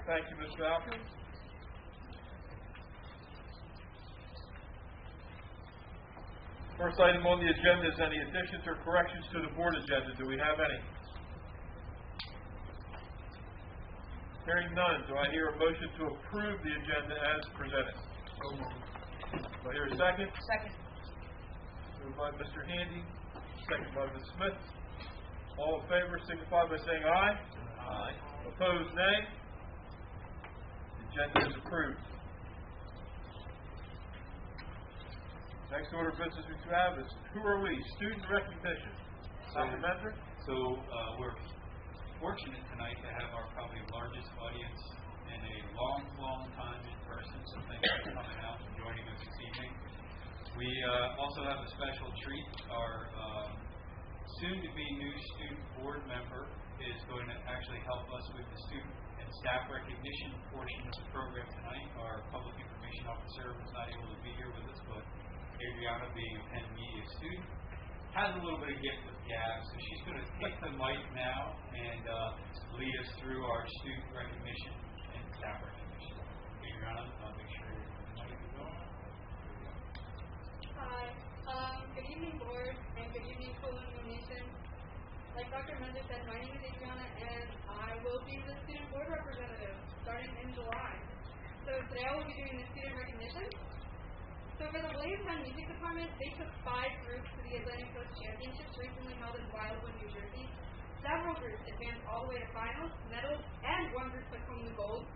Thank you, Ms. Falcon. First item on the agenda is any additions or corrections to the board agenda. Do we have any? Hearing none, do I hear a motion to approve the agenda as presented? So moved. Do I hear a second? Second. Moved by Mr. Handy, second by Ms. Smith. All in favor signify by saying aye. Aye. Opposed, nay. The agenda is approved. Next order of business we have is who are we? Student recognition. Dr. Mentor? So we're fortunate tonight to have our probably largest audience in a long time in person. So thank you for coming out and joining us this evening. We also have a special treat. Our soon-to-be new student board member is going to actually help us with the student and staff recognition portion of the program tonight. Our public information officer was not able to be here with us, but Adriana, being a Penn Media student, has a little bit of gift with gab, so she's going to take the mic now and lead us through our student recognition and staff recognition. Adriana, make sure your mic is on. Hi. Good evening, board, and good evening, Colonial Nation. Like Dr. Mendes said, my name is Adriana, and I will be the student board representative starting in July. So today I will be doing the student recognition. So for the Williamstown Music Department, they took 5 groups to the Atlantic Coast Championships recently held in Wildwood, New Jersey. Several groups advanced all the way to finals, medals, and 1 group took home the gold.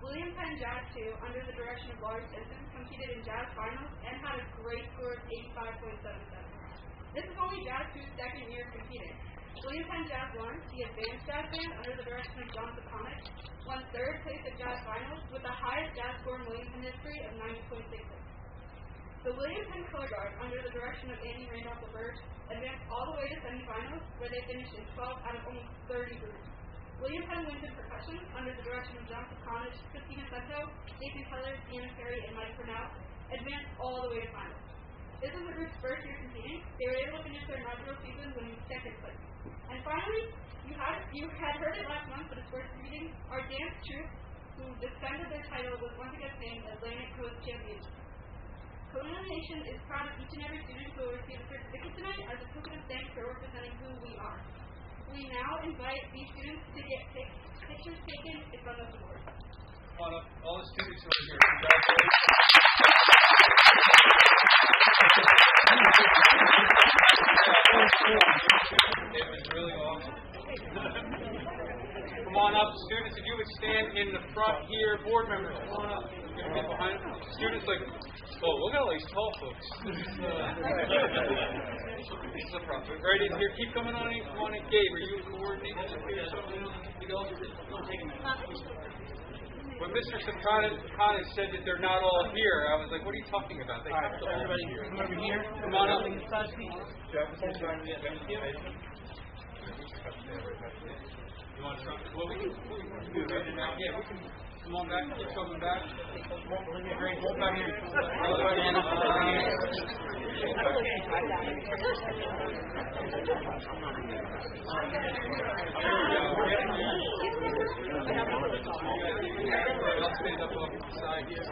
Williamstown Jazz 2, under the direction of Laurie Simpson, competed in Jazz finals and had a great score of 85.77. This is only Jazz 2's second year competing. Williamstown Jazz 1, the advanced jazz band, under the direction of John Sakonik, won 3rd place at Jazz finals with the highest jazz score in Williamstown history of 90.66. The Williamstown Color Guard, under the direction of Andy Randolph LaBerge, advanced all the way to semifinals, where they finished in 12 out of almost 30 groups. Williamstown Winter Percussion, under the direction of John Sakonik, Christina Sento, Jason Keller, Deanna Perry, and Mike Cornell, advanced all the way to finals. This was the group's first year competing. They were able to finish their inaugural season winning 2nd place. And finally, you had heard it last month, but it's worth repeating. Our dance troupe, who defended their title, was once again named Atlantic Coast Champions. Colonial Nation is proud of each and every student who will receive a certificate tonight as a token of thanks for representing who we are. We now invite these students to get pictures taken in front of the board. Come on up, all the students over here. Congratulations. It was really awesome. Come on up, students. If you would stand in the front here, board members, come on up. Get behind students like, oh, look at all these tall folks. This is a problem. Right in here. Keep coming on in. Come on in. Gabe, are you coordinating something else? When Mr. Sakana said that they're not all here, I was like, what are you talking about? They have to all be here. Come over here. Come on up. You want to try? Well, we can do it right now. Yeah, we can. Come on back. Keep coming back. Hold back here. I'll stand up off the side here.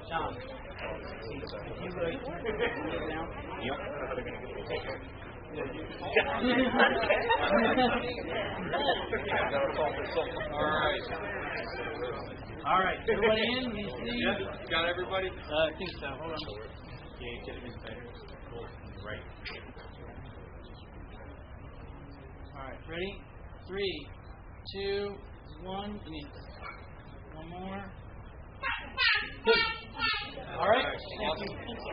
John. Yep. All right. Everybody in? You see? Yeah. Got everybody? I think so. Hold on. Yeah, get him in better. Cool. Right. All right. Ready? 3, 2, 1. You need one more. Good. All right. Awesome.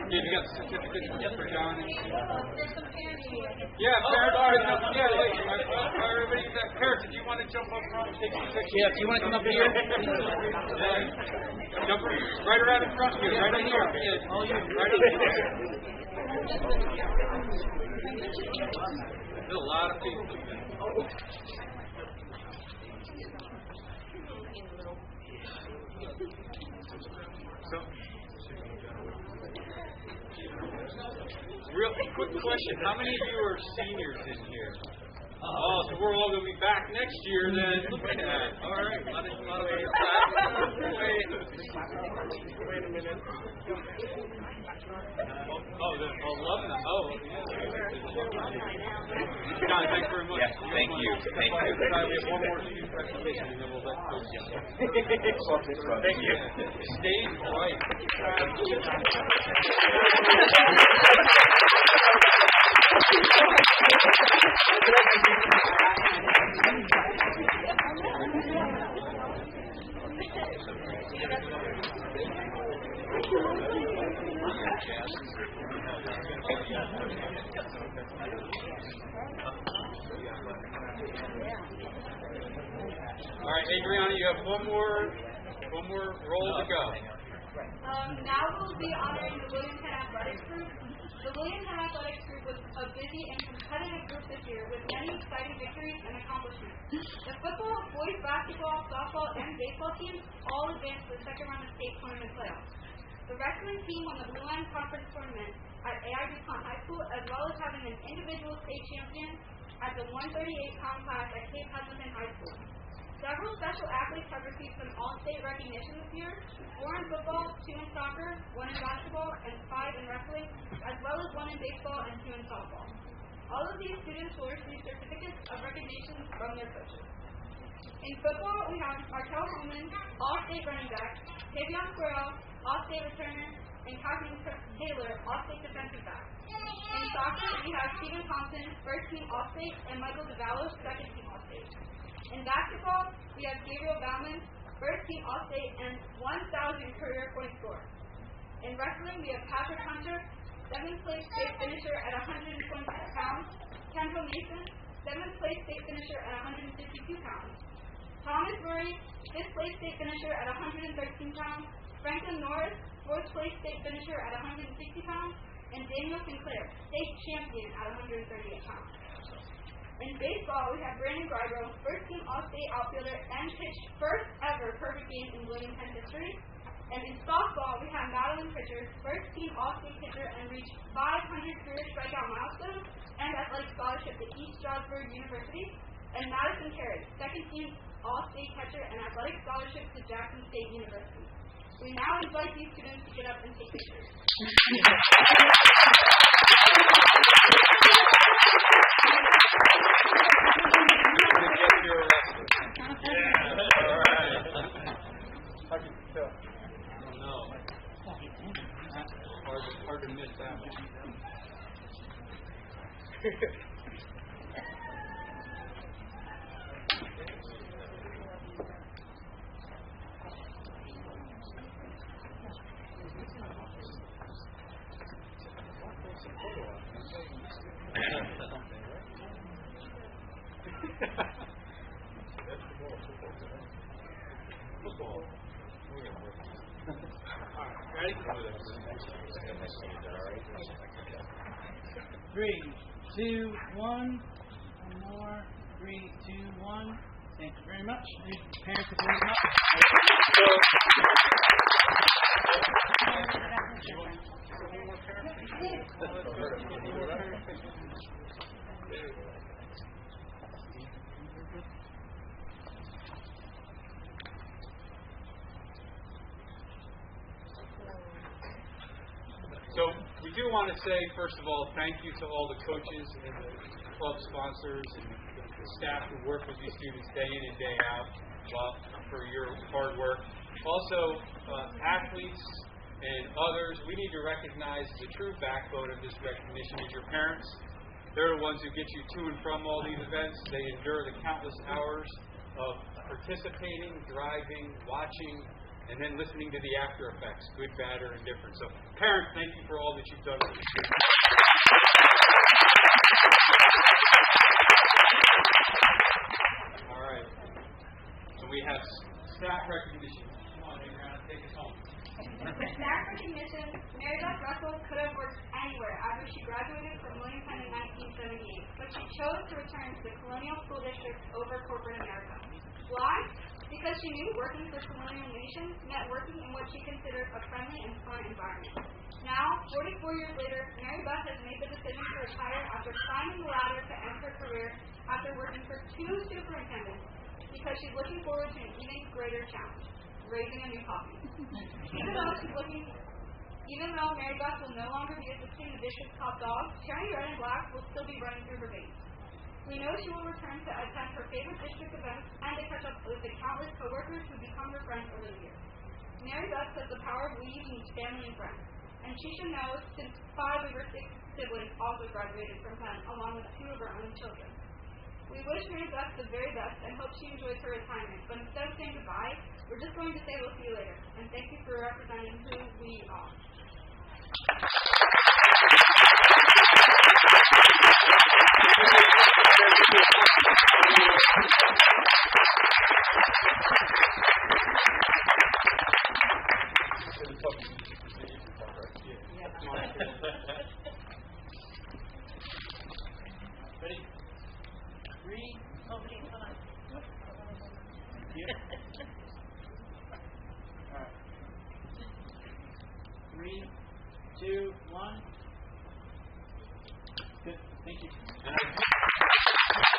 Yeah, you got the certificates for John. There's some parents here. Yeah, parents. Everybody, parents, if you want to jump up front and take some pictures. Yeah, if you want to come up here. Jump right around in front of you. Right in here. Yeah. All you. Right in here. There's a lot of people. Real quick question. How many of you are seniors in here? Oh, so we're all going to be back next year then. Look at that. All right. Wait a minute. Oh, the alumni. Oh, yeah. John, thanks very much. Yes, thank you. Thank you. We have one more student presentation and then we'll let Coach Thank you. Stage right. All right, Adriana, you have one more roll to go. Now we'll be honoring the Williamton Athletics Group. The Williamton Athletics Group was a busy and competitive group this year with many exciting victories and accomplishments. The football, boys basketball, softball, and baseball teams all advanced to the second round of state tournament playoffs. The wrestling team won the Blue Line Conference tournament at AI DuPont High School, as well as having an individual state champion at the 138-pound class at Cape Pleasanton High School. Several special athletes have received some all-state recognition this year: 4 in football, 2 in soccer, 1 in basketball, and 5 in wrestling, as well as 1 in baseball and 2 in softball. All of these students will receive certificates of recognition from their coaches. In football, we have Markel Holman, all-state running back, Tavion Squirrel, all-state returner, and Kathleen Taylor, all-state defensive back. In soccer, we have Stephen Thompson, first-team all-state, and Michael DeVallo, second-team all-state. In basketball, we have Gabriel Bauman, first-team all-state, and 1,000 career point scorer. In wrestling, we have Patrick Hunter, 7th-place state finisher at 126 pounds, Kendall Mason, 7th-place state finisher at 152 pounds. Thomas Murray, 5th-place state finisher at 113 pounds, Franklin Norris, 4th-place state finisher at 160 pounds, and Daniel Sinclair, state champion at 138 pounds. In baseball, we have Brandon Grigro, first-team all-state outfielder and pitched first ever perfect game in Williamton history. And in softball, we have Madeline Pritchard, first-team all-state pitcher and reached 500 career strikeout milestone and athletic scholarship to East Stroudsburg University. And Madison Carey, second-team all-state catcher and athletic scholarship to Jackson State University. We now invite these students to get up and take pictures. Hard to miss that one. Football. Ready? 3, 2, 1. One more. 3, 2, 1. Thank you very much. Parents, if you want So we do want to say, first of all, thank you to all the coaches and the club sponsors and the staff who work with these students day in and day out for your hard work. Also, athletes and others, we need to recognize the true backbone of this recognition is your parents. They're the ones who get you to and from all these events. They endure the countless hours of participating, driving, watching, and then listening to the after effects, good, bad, or indifferent. So, parents, thank you for all that you've done for the students. All right. So we have staff recognition. Come on, Adriana, take us home. For staff recognition, Mary Beth Russell could have worked anywhere after she graduated from Williamton in 1978, but she chose to return to the Colonial School District over corporate America. Why? Because she knew working for Colonial Nations meant working in what she considered a friendly and fun environment. Now, 44 years later, Mary Beth has made the decision to retire after climbing the ladder to end her career after working for 2 superintendents because she's looking forward to an even greater challenge, raising a new puppy. Even though Mary Beth will no longer be assisting the district's top dog, Cherry Red and Black will still be running through her veins. We know she will return to attend her favorite district events and to catch up with the countless coworkers who become her friends over the years. Mary Beth says the power of leave needs family and friends, and she should know since 5 of her 6 siblings also graduated from Penn, along with 2 of her own children. We wish Mary Beth the very best and hope she enjoys her retirement, but instead of saying goodbye, we're just going to say we'll see you later, and thank you for representing who we are. Ready? 3. Thank you. All right. 3, 2, 1. Good. Thank you.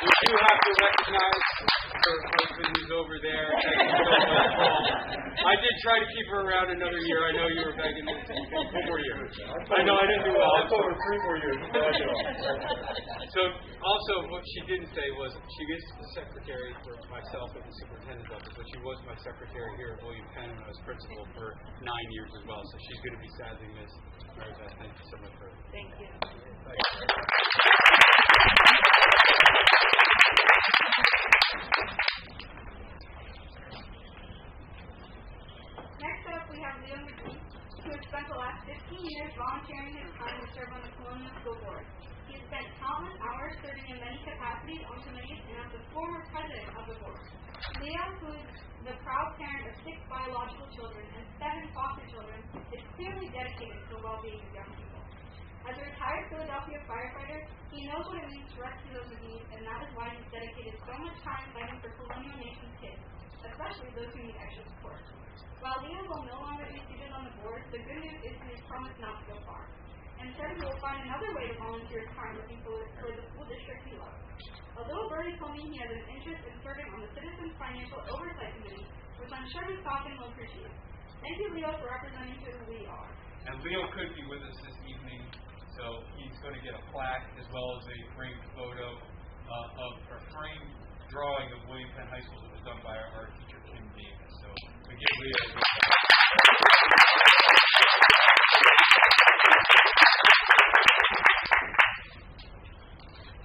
We do have to recognize her husband who's over there. I did try to keep her around another year. I know you were begging me to keep 4 more years. I know I didn't do well. I told her 3 more years. So also what she didn't say was she is the secretary for myself at the superintendent's office, but she was my secretary here at William Penn when I was principal for 9 years as well. So she's going to be sadly missed. Mary Beth, thank you so much for it. Thank you. Next up, we have Leo McGee, who has spent the last 15 years volunteering his time to serve on the Colonial School Board. He has spent countless hours serving in many capacities on committees and as the former president of the board. Leo, who is the proud parent of 6 biological children and 7 foster children, is clearly dedicated to the well-being of young people. As a retired Philadelphia firefighter, he knows what it means to rescue those in need, and that is why he's dedicated so much time fighting for Colonial Nation's kids, especially those who need extra support. While Leo will no longer be seated on the board, the good news is he has promised not to go far. Instead, he will find another way to volunteer his time working for the school district he loves. A little birdie told me he has an interest in serving on the Citizens Financial Oversight Committee, which I'm sure Ms. Falcon will appreciate. Thank you, Leo, for representing who we are. And Leo could be with us this evening, so he's going to get a plaque as well as a framed photo of a framed drawing of William Penn High School that was done by our teacher, Kim Davis. So we give Leo a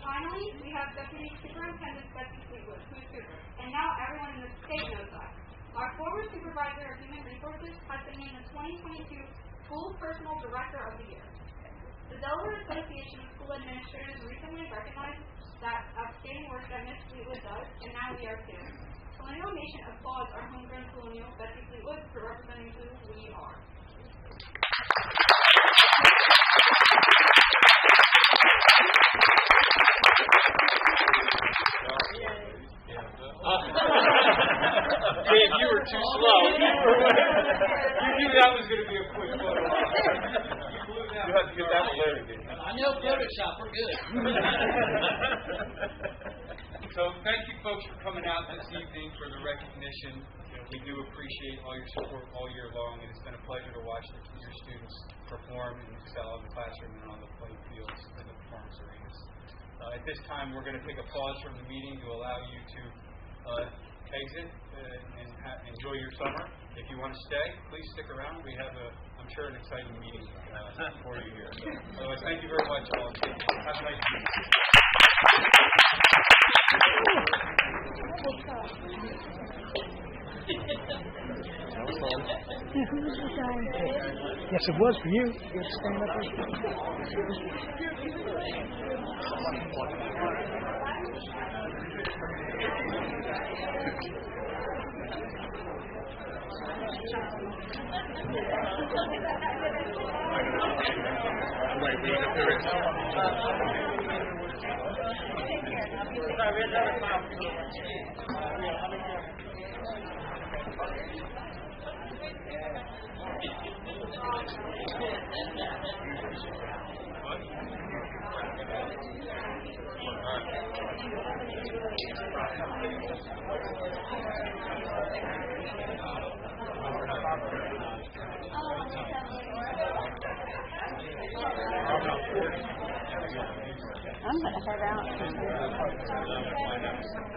Finally, we have Deputy Superintendent Betsy Fleetwood, who is super, and now everyone in the state knows that. Our former Supervisor of Human Resources has been named the 2022 School Personal Director of the Year. The Delaware Association of School Administrators recently recognized that outstanding work that Ms. Fleetwood does, and now we are too. Colonial Nation applauds our homegrown Colonial, Betsy Fleetwood, for representing who we are. Dave, you were too slow. You knew that was going to be a quick photo. You have to get that one later, Dave. I know Photoshop. We're good. So thank you folks for coming out this evening for the recognition. We do appreciate all your support all year long, and it's been a pleasure to watch your students perform and excel in the classroom and on the playing fields and the performance arenas. At this time, we're going to take a pause from the meeting to allow you to exit and enjoy your summer. If you want to stay, please stick around. We have, I'm sure, an exciting meeting for you here. So thank you very much, all. Have a nice evening. That was fun. Yes, it was for you. You had to stand up much. I'm going to head out.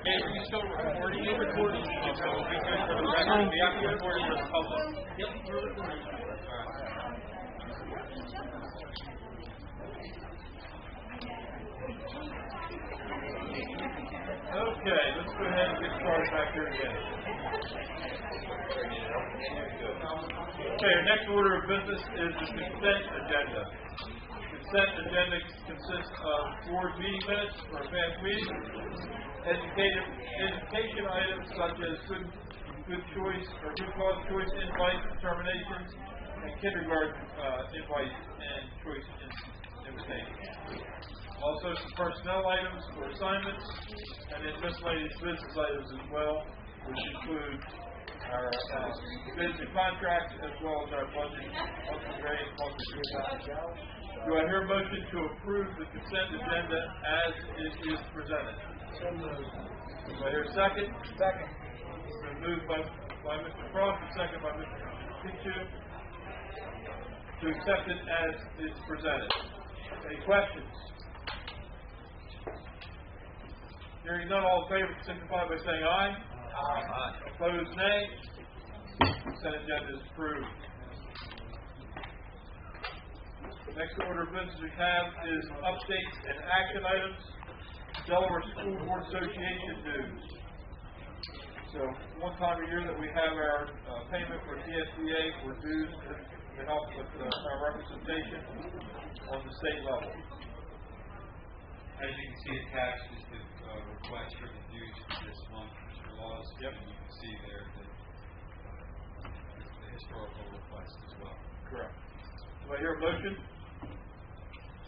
Hey, are you still recording? You're recording. So we'll be good for the record. We have to record it for the public. Yep, we're recording. Okay, let's go ahead and get started back here again. Okay, our next order of business is the consent agenda. The consent agenda consists of 4 meeting minutes for a past meeting, education items such as good choice or good cause choice invites, determinations, and kindergarten invites and choice invitations. Also some personnel items or assignments, and then miscellaneous business items as well, which include our bids and contracts as well as our budget, monthly rate, monthly report. Do I hear a motion to approve the consent agenda as it is presented? Do I hear a second? Second. It's been moved by Mr. Frost and second by Mr. Pichu to accept it as it's presented. Any questions? Hearing none, all in favor signify by saying aye. Aye. Opposed, nay. Consent agenda is approved. The next order of business we have is updates and action items. Delaware School Board Association dues. So one time a year that we have our payment for TSBA for dues to help with our representation on the state level. As you can see attached is the request for the dues for this month, Mr. Laws. Yep. And you can see there that it's the historical request as well. Correct. Do I hear a motion?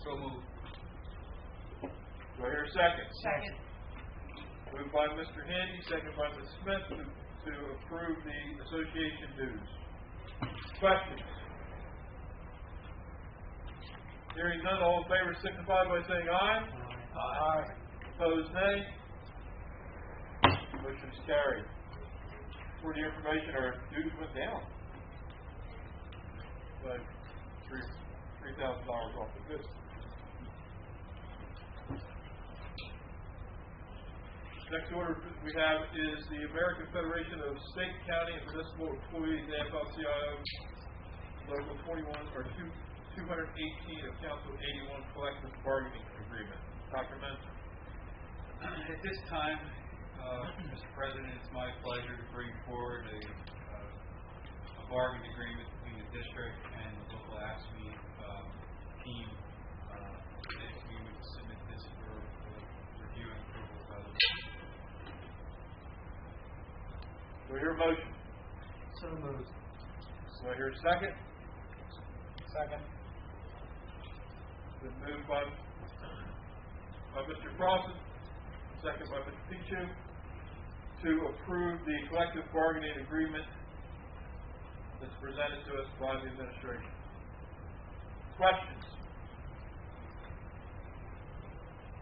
So moved. Do I hear a second? Second. Moved by Mr. Handy, second by Ms. Smith to approve the association dues. Questions? Hearing none, all in favor signify by saying aye. Aye. Opposed, nay. Motion is carried. For the information, our dues went down by $3,000 off the goods. Next order we have is the American Federation of State, County, and Municipal Employees, AFL-CIO, Local 21 or 218 of Council 81 Collective Bargaining Agreement. Dr. Mentor. At this time, Mr. President, it's my pleasure to bring forward a bargaining agreement between the district and the local AFSCME team. If we would submit this for review and approval by the Do I hear a motion? So moved. Do I hear a second? Second. Been moved by Mr. Crossan, second by Mr. Pichu, to approve the collective bargaining agreement that's presented to us by the administration. Questions?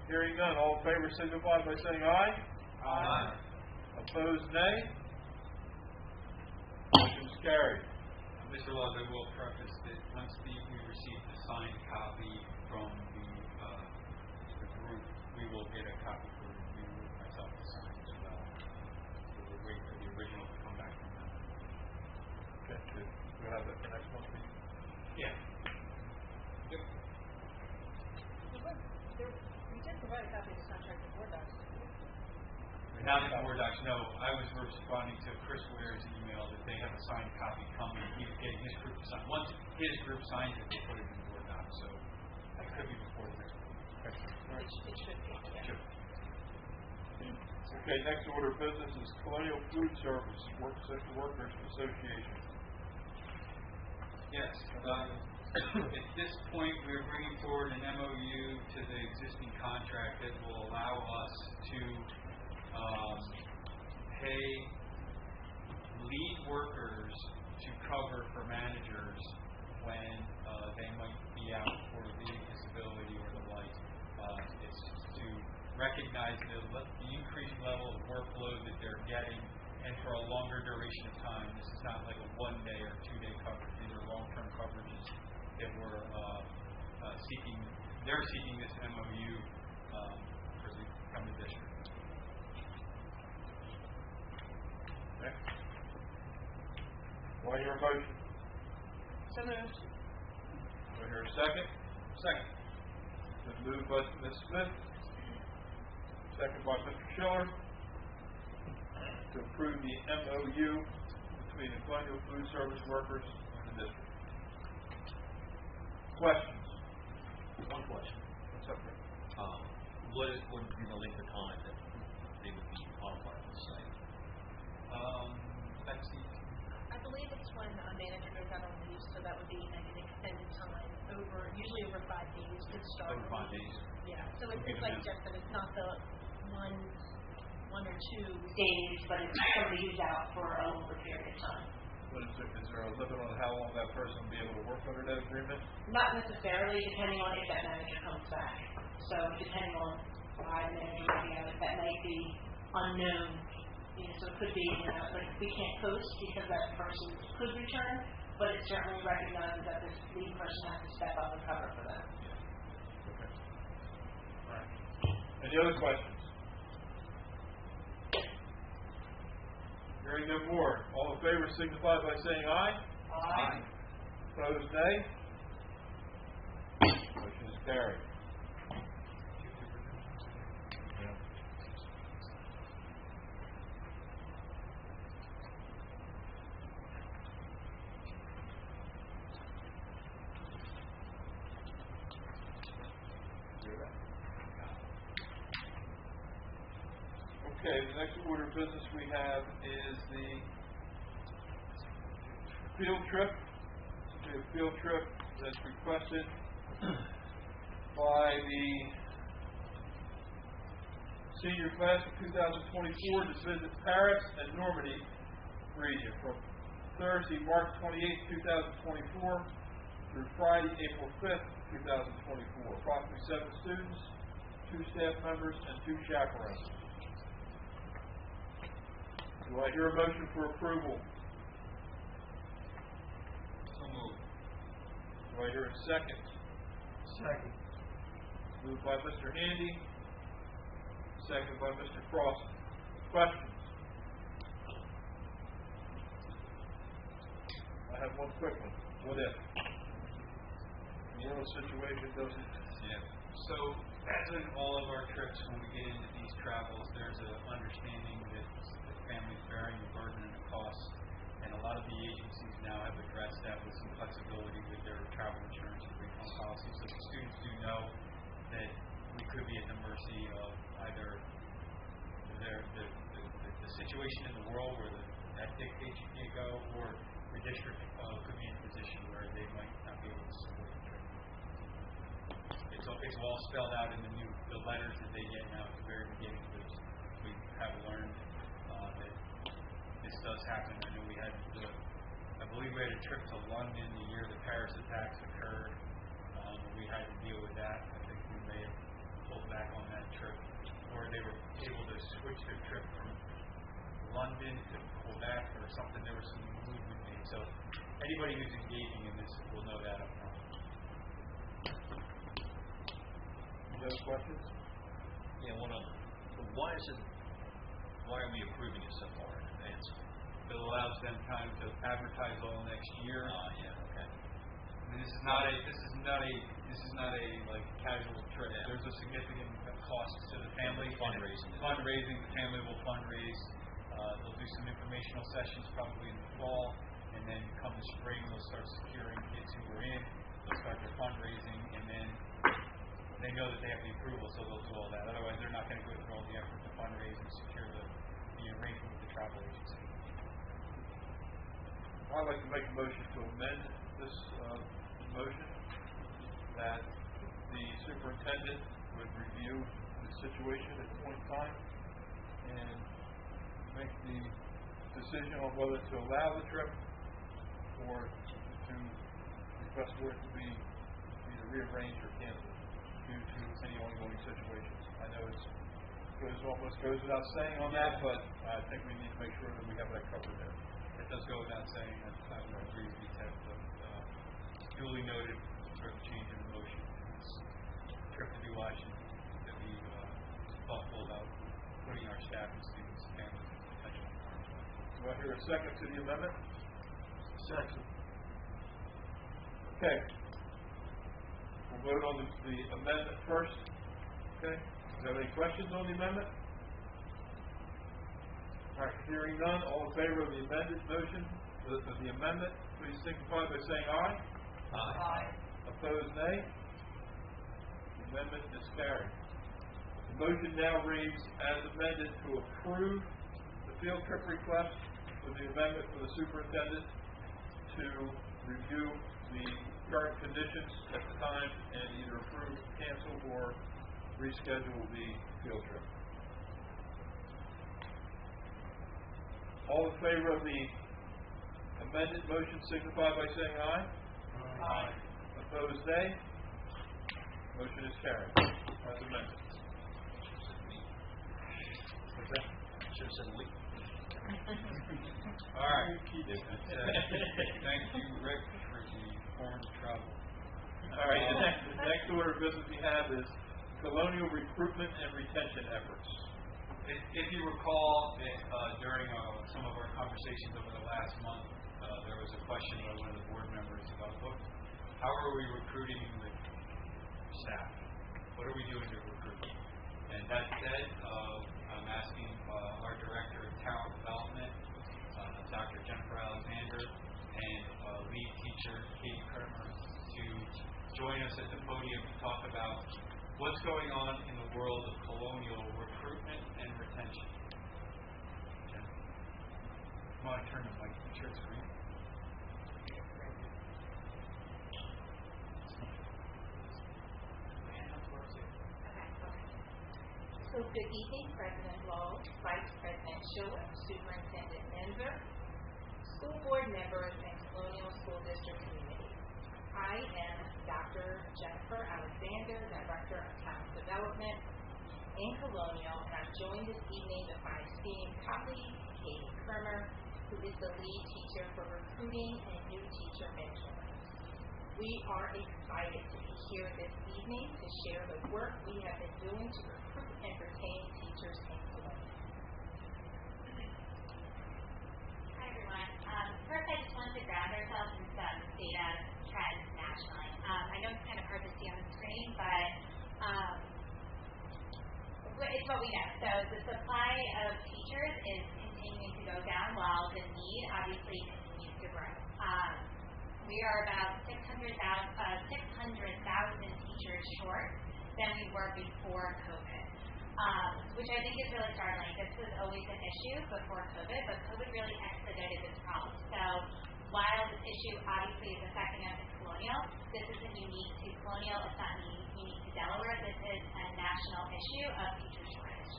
Hearing none, all in favor signify by saying aye. Aye. Opposed, nay. Motion is carried. Mr. Laws, I will preface that once we receive the signed copy from the group, we will get a copy for review with myself to sign as well. So we're waiting for the original to come back from them. Okay, good. We'll have that for next month. Yeah. Yep. You did provide a copy of the contract with Board Docs. Not in Board Docs, no. I was responding to Chris Ware's email that they have a signed copy coming. He was getting his group to sign. Once his group signs it, they put it in Board Docs. So that could be before the next one. It should be. Yeah. Sure. Okay, next order of business is Colonial Food Service Workers Association. Yes. At this point, we're bringing forward an MOU to the existing contract that will allow us to pay lead workers to cover for managers when they might be out for leave, disability, or the like. It's to recognize the increased level of workload that they're getting, and for a longer duration of time. This is not like a 1-day or 2-day coverage. These are long-term coverages that we're seeking. They're seeking this MOU from the district. Okay. Do I hear a motion? So moved. Do I hear a second? Second. Been moved by Ms. Smith, second by Mr. Schiller, to approve the MOU between the Colonial Food Service workers and the district. Questions? One question. What's up there? What would be the length of time that they would be qualified on the site? Betsy. I believe it's when a manager goes out on leave, so that would be an extended time usually over 5 days to start. Over 5 days. Yeah, so Okay, it's like then. Jeff said, it's not the one or 2 days, but it's somebody who's out for a longer period of time. What is there a limit on how long that person will be able to work under that agreement? Not necessarily, depending on if that manager comes back. So depending on why the manager might be out, that might be unknown. So it could be, like we can't post because that person could return, but it's certainly recognized that this lead person has to step up and cover for them. Okay. All right. Any other questions? Hearing no more. All in favor signify by saying aye. Aye. Opposed, nay. Motion is carried. Okay, the next order of business we have is the field trip. The field trip that's requested by the senior class of 2024 to visit Paris and Normandy region from Thursday, March 28, 2024 through Friday, April 5th, 2024. Approximately 7 students, 2 staff members, and 2 chaperones. Do I hear a motion for approval? So moved. Do I hear a second? Second. Moved by Mr. Handy, second by Mr. Cross. Questions? I have one quick one. What if? The little situation doesn't... Yeah. So, as in all of our trips, when we get into these travels, there's an understanding that the family's bearing the burden and the cost, and a lot of the agencies now have addressed that with some flexibility with their travel insurance and refund policies. So the students do know that we could be at the mercy of either the situation in the world where that dictates you can't go, or the district could be in a position where they might not be able to support the trip. It's all spelled out in the letters that they get now at the very beginning, which we have learned that this does happen. I know I believe we had a trip to London the year the Paris attacks occurred. We had to deal with that. I think we may have pulled back on that trip, or they were able to switch their trip from London to Quebec or something. There was some movement made. So anybody who's engaging in this will know that up front. Any other questions? Yeah, one other. Why are we approving it so far in advance? It allows them time to advertise all next year. Yeah, okay. And this is not a like casual trip. Yeah. There's a significant cost to the family. Fundraising. Fundraising. The family will fundraise. They'll do some informational sessions probably in the fall, and then come the spring they'll start securing kids who are in. They'll start their fundraising, and then they know that they have the approval, so they'll do all that. Otherwise, they're not going to go through all the effort to fundraise and secure the arrangement with the travel agency. I'd like to make a motion to amend this motion that the superintendent would review the situation at a point in time and make the decision on whether to allow the trip or to request for it to be either rearranged or canceled due to any ongoing situations. I know almost goes without saying on that, but I think we need to make sure that we have that covered there. It does go without saying that I would agree with you, Ted, but duly noted for the change in the motion. It's trip to do Washington to be thoughtful about putting our staff and students and potential harm. Do I hear a second to the amendment? Second. Okay. We'll vote on the amendment first. Okay. Do you have any questions on the amendment? All right. Hearing none, all in favor of the amended motion, of the amendment, please signify by saying aye. Aye. Opposed, nay. The amendment is carried. The motion now reads as amended to approve the field trip request with the amendment for the superintendent to review the current conditions at the time and either approve, cancel, or reschedule the field trip. All in favor of the amended motion signify by saying aye. Aye. Opposed, nay. Motion is carried as amended. What's that? Should have said we. All right. Thank you, Rick, for the foreign travel. All right, the next order of business we have is Colonial recruitment and retention efforts. If you recall, during some of our conversations over the last month, there was a question by one of the board members about how are we recruiting the staff? What are we doing to recruit? And that said, I'm asking our Director of Talent Development, Dr. Jennifer Alexander, and lead teacher, Katie Kramer, to join us at the podium to talk about what's going on in the world of Colonial recruitment and retention. Jen? I'm going to turn the mic to the church screen. So good evening, President Lowe, Vice President Schiller, Superintendent Menzer, school board members, and Colonial School District community. I am Dr. Jennifer Alexander, Director of Talent Development in Colonial, and I'm joined this evening by my esteemed colleague, Katie Kramer, who is the lead teacher for recruiting and new teacher mentoring. We are excited to be here this evening to share the work we have been doing to recruit and retain teachers in Colonial. Hi everyone. First I just wanted to ground ourselves in some data trends nationally. I know it's kind of hard to see on the screen, but it's what we know. So the supply of teachers is continuing to go down while the need obviously continues to grow. We are about 600,000 teachers short than we were before COVID, which I think is really startling. This was always an issue before COVID, but COVID really expedited this problem. So while this issue obviously is affecting us in Colonial, this isn't unique to Colonial. It's not unique to Delaware. This is a national issue of teacher shortage.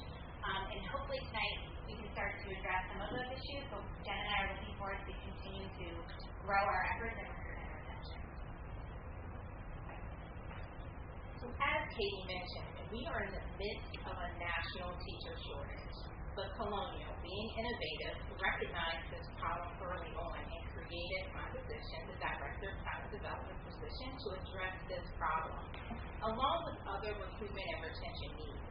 And hopefully tonight we can start to address some of those issues. So Jen and I are looking forward to continue to grow our efforts in recruitment and retention. So as Katie mentioned, we are in the midst of a national teacher shortage. But Colonial, being innovative, recognized this problem early on and created my position, the Director of Talent Development position, to address this problem, along with other recruitment and retention needs.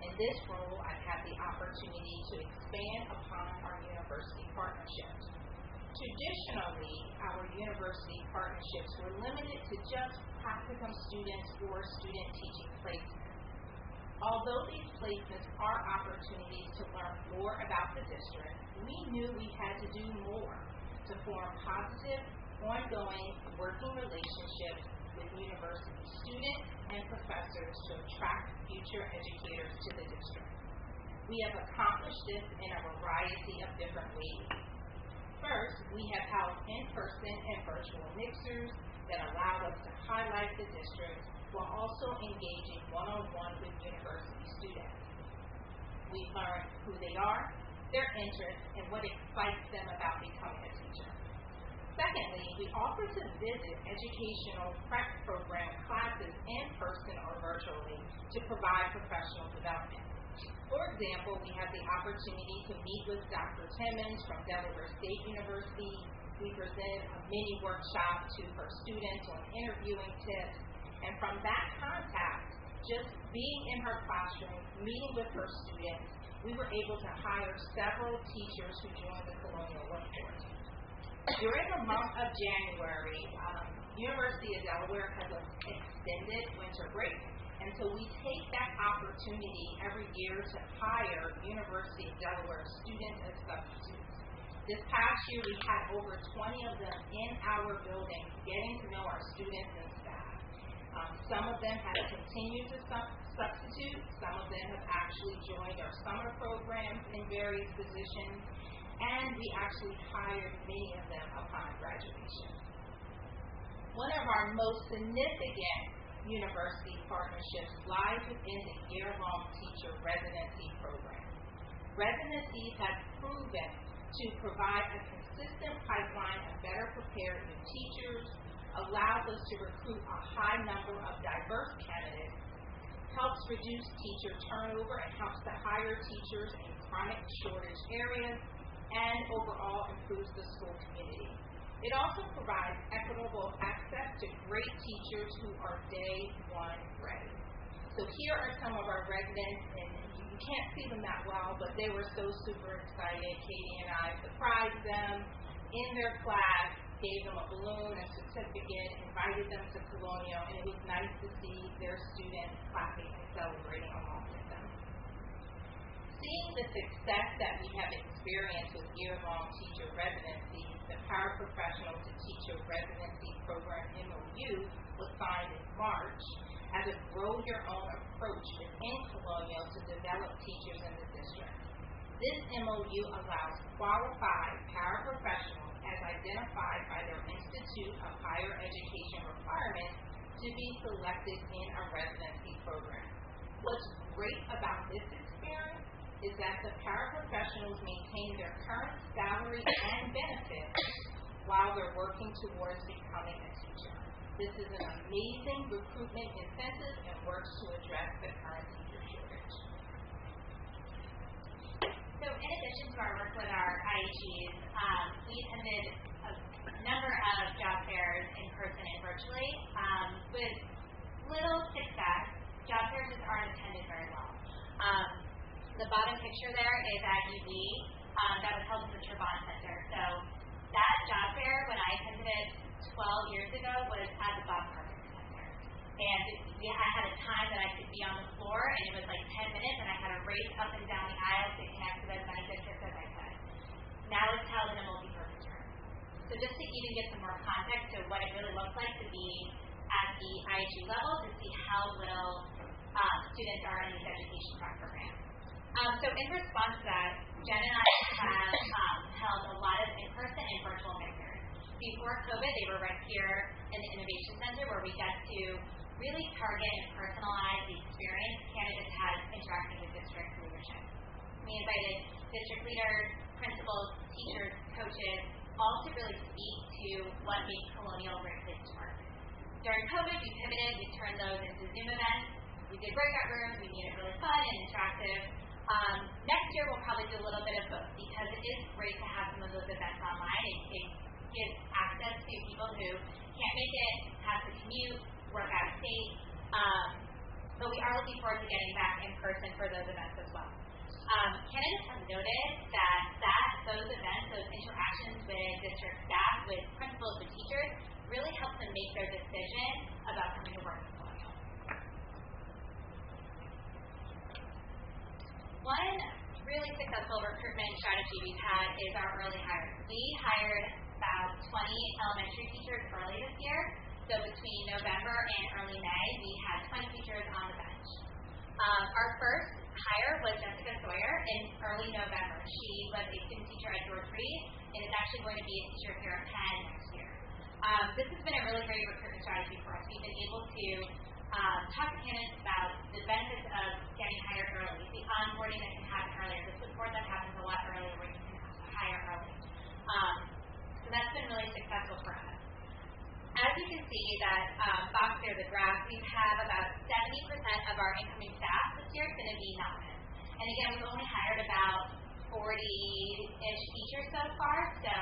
In this role, I've had the opportunity to expand upon our university partnerships. Traditionally, our university partnerships were limited to just practicum students or student teaching placements. Although these placements are opportunities to learn more about the district, we knew we had to do more to form positive, ongoing working relationships with university students and professors to attract future educators to the district. We have accomplished this in a variety of different ways. First, we have held in-person and virtual mixers that allow us to highlight the district while also engaging one-on-one with university students. We learn who they are, their interests, and what excites them about becoming a teacher. Secondly, we offer to visit educational prep program classes in person or virtually to provide professional development. For example, we have the opportunity to meet with Dr. Timmons from Delaware State University. We present a mini workshop to her students on interviewing tips, and from that contact, just being in her classroom, meeting with her students, we were able to hire several teachers who joined the Colonial workforce. During the month of January, University of Delaware has an extended winter break, and so we take that opportunity every year to hire University of Delaware students as substitutes. This past year, we had over 20 of them in our building getting to know our students and staff. Some of them have continued to substitute. Some of them have actually joined our summer programs in various positions, and we actually hired many of them upon graduation. One of our most significant university partnerships lies within the year-long teacher residency program. Residencies have proven to provide a consistent pipeline of better prepared new teachers, allows us to recruit a high number of diverse candidates, helps reduce teacher turnover, and helps to hire teachers in chronic shortage areas, and overall improves the school community. It also provides equitable access to great teachers who are day one ready. So here are some of our residents, and you can't see them that well, but they were so super excited. Katie and I surprised them in their class, gave them a balloon, a certificate, invited them to Colonial, and it was nice to see their students clapping and celebrating along with them. Seeing the success that we have experienced with year-long teacher residencies, the Paraprofessional to Teacher Residency Program MOU was signed in March as a grow-your-own approach within Colonial to develop teachers in the district. This MOU allows qualified paraprofessionals as identified by their Institute of Higher Education requirements to be selected in a residency program. What's great about this experience is that the paraprofessionals maintain their current salary and benefits while they're working towards becoming a teacher. This is an amazing recruitment incentive and works to address the current teacher shortage. So in addition to our work with our IHEs, we attended a number of job fairs in person and virtually with little success. Job fairs just aren't attended very well. The bottom picture there is at UD that was held in the Trevon Center. So that job fair, when I attended it 12 years ago, was at the Bob Carter Center. And I had a time that I could be on the floor, and it was like 10 minutes, and I had to race up and down the aisle to connect with as many districts as I could. Now it's held in a multi-purpose room. So just to even get some more context to what it really looks like to be at the IHE level, to see how little students are in these education prep programs. So in response to that, Jen and I have held a lot of in-person and virtual mixers. Before COVID, they were right here in the Innovation Center where we got to really target and personalize the experience candidates had interacting with district leadership. We invited district leaders, principals, teachers, coaches, all to really speak to what makes Colonial a great place to work. During COVID, we pivoted, we turned those into Zoom events. We did breakout rooms, we made it really fun and interactive. Next year, we'll probably do a little bit of both because it is great to have some of those events online. It gives access to people who can't make it, have to commute, work out of state. But we are looking forward to getting back in person for those events as well. Candidates have noted that those events, those interactions with district staff, with principals, with teachers, really help them make their decision about coming to work with Colonial. One really successful recruitment strategy we've had is our early hiring. We hired about 20 elementary teachers early this year. So between November and early May, we had 20 teachers on the bench. Our first hire was Jessica Sawyer in early November. She was a student teacher at George Reed and is actually going to be a teacher here at Penn next year. This has been a really great recruitment strategy for us. We've been able to talk to candidates about the benefits of getting hired early, the onboarding that can happen earlier, the support that happens a lot earlier when you can hire early. So that's been really successful see that box there, the graph, we have about 70% of our incoming staff this year is going to be novice. And again, we've only hired about 40-ish teachers so far, so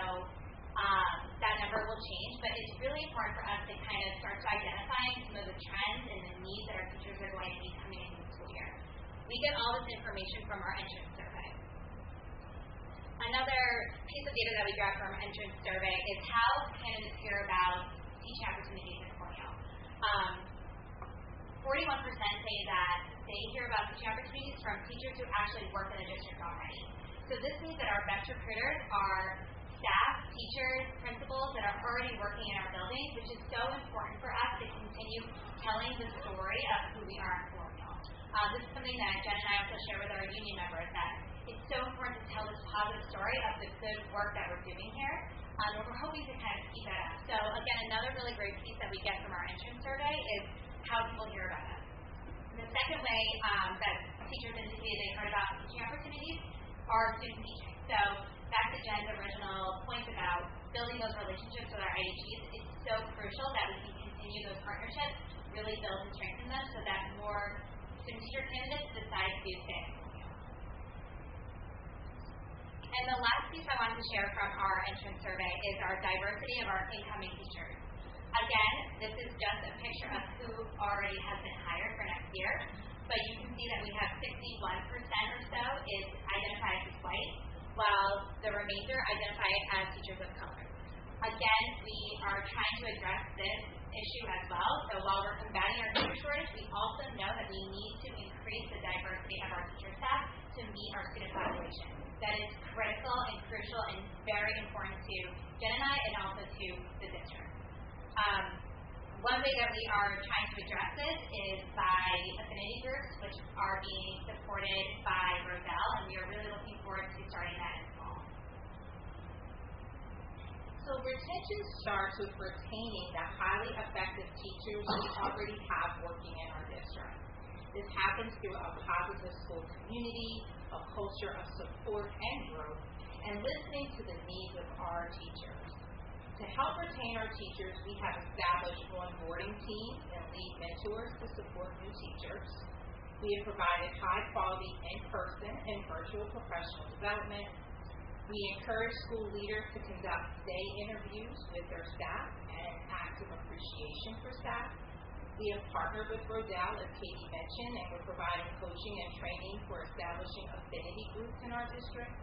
that number will change, but it's really important for us to kind of start to identifying some of the trends and the needs that our teachers are going to be coming into the school year. We get all this information from our entrance survey. Another piece of data that we got from our entrance survey is how candidates hear about teaching opportunities in Colonial. 41% say that they hear about teaching opportunities from teachers who actually work in the district already. So this means that our best recruiters are staff, teachers, principals that are already working in our buildings, which is so important for us to continue telling the story of who we are at Colonial. This is something that Jen and I also share with our union members, that it's so important to tell this positive story of the good work that we're doing here. And we're hoping to kind of keep that up. So again, another really great piece that we get from our entrance survey is how people hear about us. The second way that teachers indicate they heard about teaching opportunities are student teaching. So back to Jen's original point about building those relationships with our IHEs, it's so crucial that we can continue those partnerships, really build and strengthen them so that more student teacher candidates decide to stay. And the last piece I wanted to share from our entrance survey is our diversity of our incoming teachers. Again, this is just a picture of who already has been hired for next year, but you can see that we have 61% or so is identified as white, while the remainder identify as teachers of color. Again, we are trying to address this issue as well, so while we're combating our teacher shortage, we also know that we need to increase the diversity of our teacher staff to meet our student population. That is critical and crucial and very important to Jen and I, and also to the district. One way that we are trying to address this is by affinity groups, which are being supported by Roselle, and we are really looking forward to starting that in fall. So retention starts with retaining the highly effective teachers we already have working in our district. This happens through a positive school community, a culture of support and growth, and listening to the needs of our teachers. To help retain our teachers, we have established onboarding teams and lead mentors to support new teachers. We have provided high-quality in-person and virtual professional development. We encourage school leaders to conduct day interviews with their staff and active appreciation for staff. We have partnered with Roselle, as Katie mentioned, and we're providing coaching and training for establishing affinity groups in our district.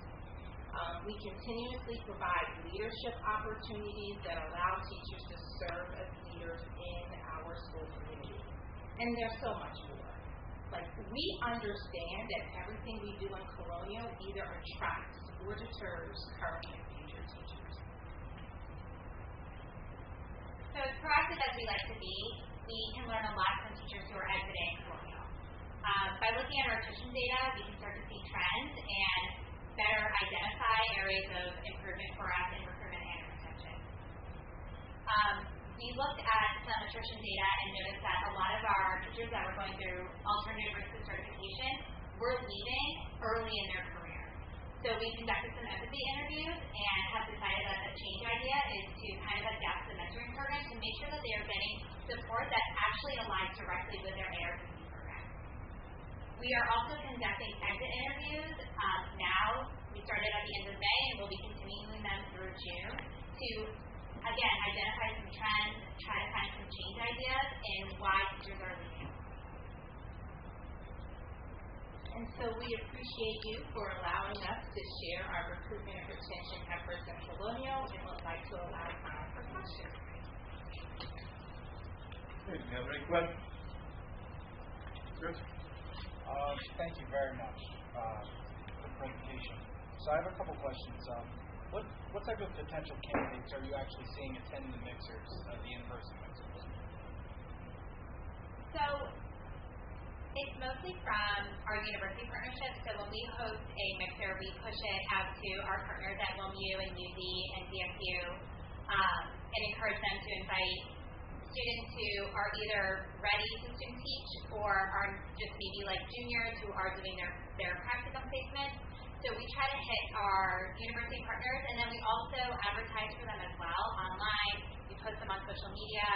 We continuously provide leadership opportunities that allow teachers to serve as leaders in our school community. And there's so much more. Like, we understand that everything we do in Colonial either attracts or deters current and future teachers. So as proactive as we like to be, we can learn a lot from teachers who are exiting Colonial. By looking at our attrition data, we can start to see trends and better identify areas of improvement for us in recruitment and retention. We looked at some attrition data and noticed that a lot of our teachers that were going through alternative risk of certification were leaving early in their career. So we conducted some empathy interviews and have decided that the change idea is to kind of adapt the mentoring program to make sure that they are getting support that actually aligns directly with their ARPC program. We are also conducting exit interviews now. We started at the end of May and we'll be continuing them through June to, again, identify some trends, try to find some change ideas in why teachers are leaving. And so we appreciate you for allowing us to share our recruitment and retention efforts in Colonial, and would like to allow time for questions. Do you have any questions? Chris? Thank you very much for the presentation. So I have a couple questions. What type of potential candidates are you actually seeing attend the mixers, the in-person mixers? So it's mostly from our university partnerships. So when we host a mixer, we push it out to our partners at WOMU and UZ and DSU and encourage them to invite students who are either ready to student teach or are just maybe like juniors who are doing their practicum placement. So we try to hit our university partners, and then we also advertise for them as well online. We post them on social media.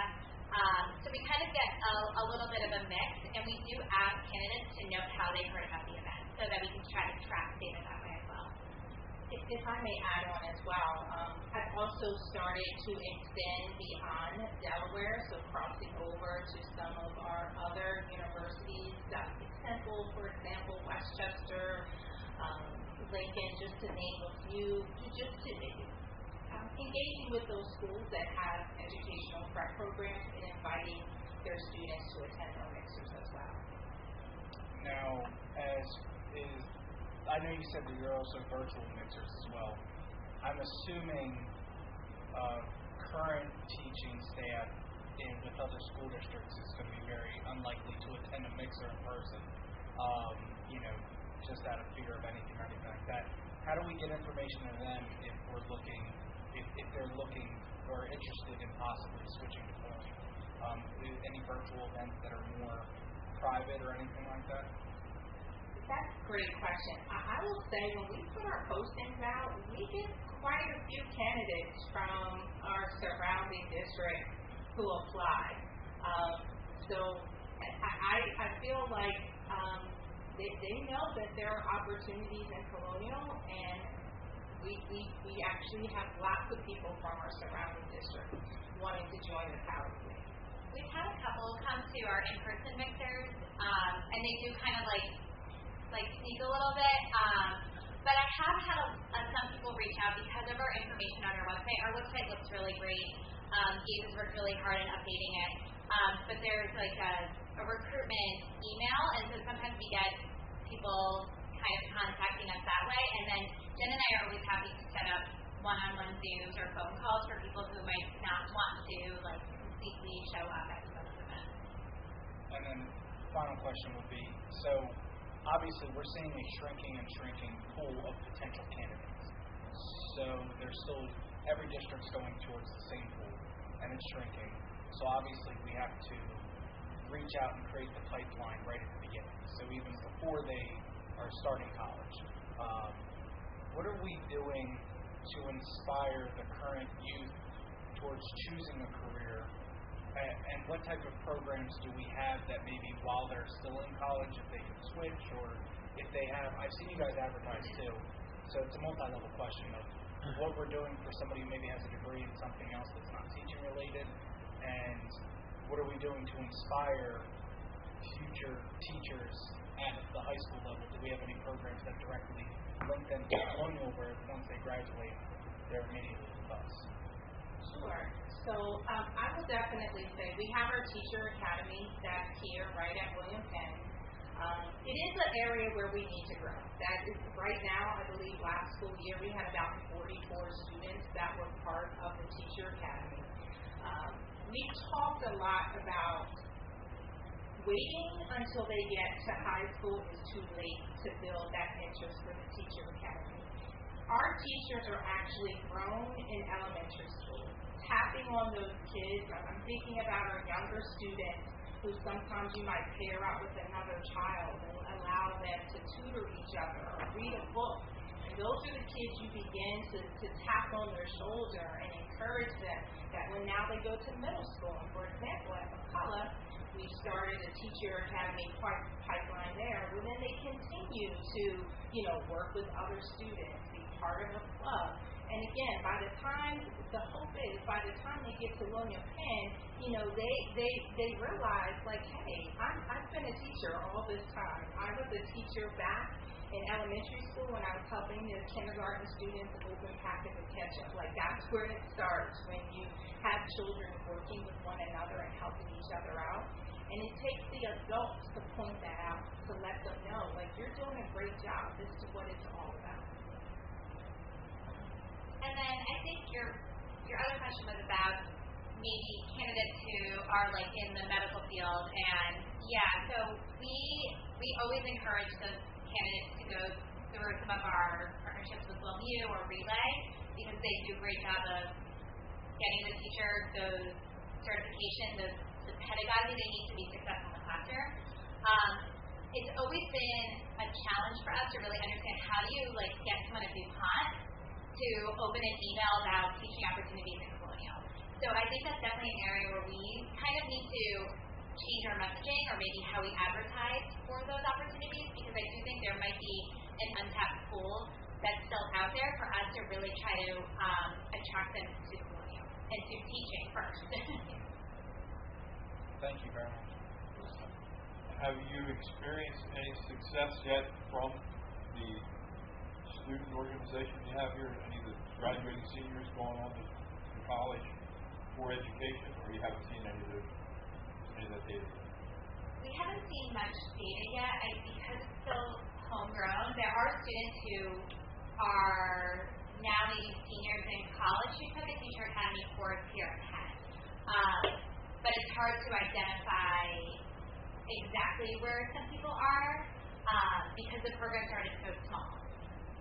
So we kind of get a little bit of a mix, and we do ask candidates to note how they heard about the event so that we can try to track data that way as well. If I may add on as well, I've also started to extend beyond Delaware, so crossing over to some of our other universities, Temple, for example, Westchester, Lincoln, just to name a few, just to engaging with those schools that have educational prep programs and inviting their students to attend our mixers as well. Now, I know you said that you're also virtual mixers as well. I'm assuming current teaching staff with other school districts is going to be very unlikely to attend a mixer in person, just out of fear of anything or anything like that. How do we get information to them if they're looking or interested in possibly switching to Colonial? Any virtual events that are more private or anything like that? That's a great question. I will say when we put our postings out, we get quite a few candidates from our surrounding district who apply. So I feel like they know that there are opportunities in Colonial, and we actually have lots of people from our surrounding district wanting to join the Power League. We've had a couple come to our in-person mixers, and they do kind of like sneak a little bit. But I have had some people reach out because of our information on our website. Our website looks really great. Gabe has worked really hard in updating it. But there's like a recruitment email, and so sometimes we get people kind of contacting us that way. And then Jen and I are always happy to set up one-on-one Zooms or phone calls for people who might not want to completely show up at some of those events. And then final question would be, so obviously we're seeing a shrinking pool of potential candidates. So there's still, every district's going towards the same pool, and it's shrinking. So obviously we have to reach out and create the pipeline right at the beginning. So even before they are starting college. What are we doing to inspire the current youth towards choosing a career? And what type of programs do we have that maybe while they're still in college, if they could switch, or if they have, I've seen you guys advertise too, so it's a multi-level question of what we're doing for somebody who maybe has a degree in something else that's not teaching related, and what are we doing to inspire future teachers at the high school level? Do we have any programs that directly link them to Colonial where once they graduate, they're immediately with us? Sure. So I will definitely say we have our teacher academy that's here right at William Penn. It is an area where we need to grow. That is right now, I believe last school year we had about 44 students that were part of the teacher academy. We talked a lot about waiting until they get to high school is too late to build that interest for the teacher academy. Our teachers are actually grown in elementary school, tapping on those kids. I'm thinking about our younger students who sometimes you might pair up with another child and allow them to tutor each other or read a book. And those are the kids you begin to tap on their shoulder and encourage them that when now they go to middle school. And for example, at McCullough, we started a teacher academy pipeline there, where then they continue to, work with other students, be part of a club. And again, the hope is by the time they get to William Penn, they realize like, hey, I've been a teacher all this time. I was a teacher back in elementary school when I was helping the kindergarten students open packets of ketchup. Like that's where it starts, when you have children working with one another and helping each other out. And it takes the adults to point that out, to let them know, like, you're doing a great job. This is what it's all about. And then I think your other question was about maybe candidates who are like in the medical field, and so we always encourage those candidates to go through some of our partnerships with WillMU or Relay, because they do a great job of getting the teacher those certifications, the pedagogy they need to be successful in the classroom. It's always been a challenge for us to really understand how do you get someone at DuPont to open an email about teaching opportunities in Colonial. So I think that's definitely an area where we kind of need to change our messaging or maybe how we advertise for those opportunities, because I do think there might be an untapped pool that's still out there for us to really try to attract them to Colonial and to teaching first. Thank you very much. Have you experienced any success yet from the student organization you have here? Any of the graduating seniors going on to college for education, or you haven't seen any of that data yet? We haven't seen much data yet because it's still homegrown. There are students who are now maybe seniors in college who took a teacher academy course here at Penn. But it's hard to identify exactly where some people are because the program started so small.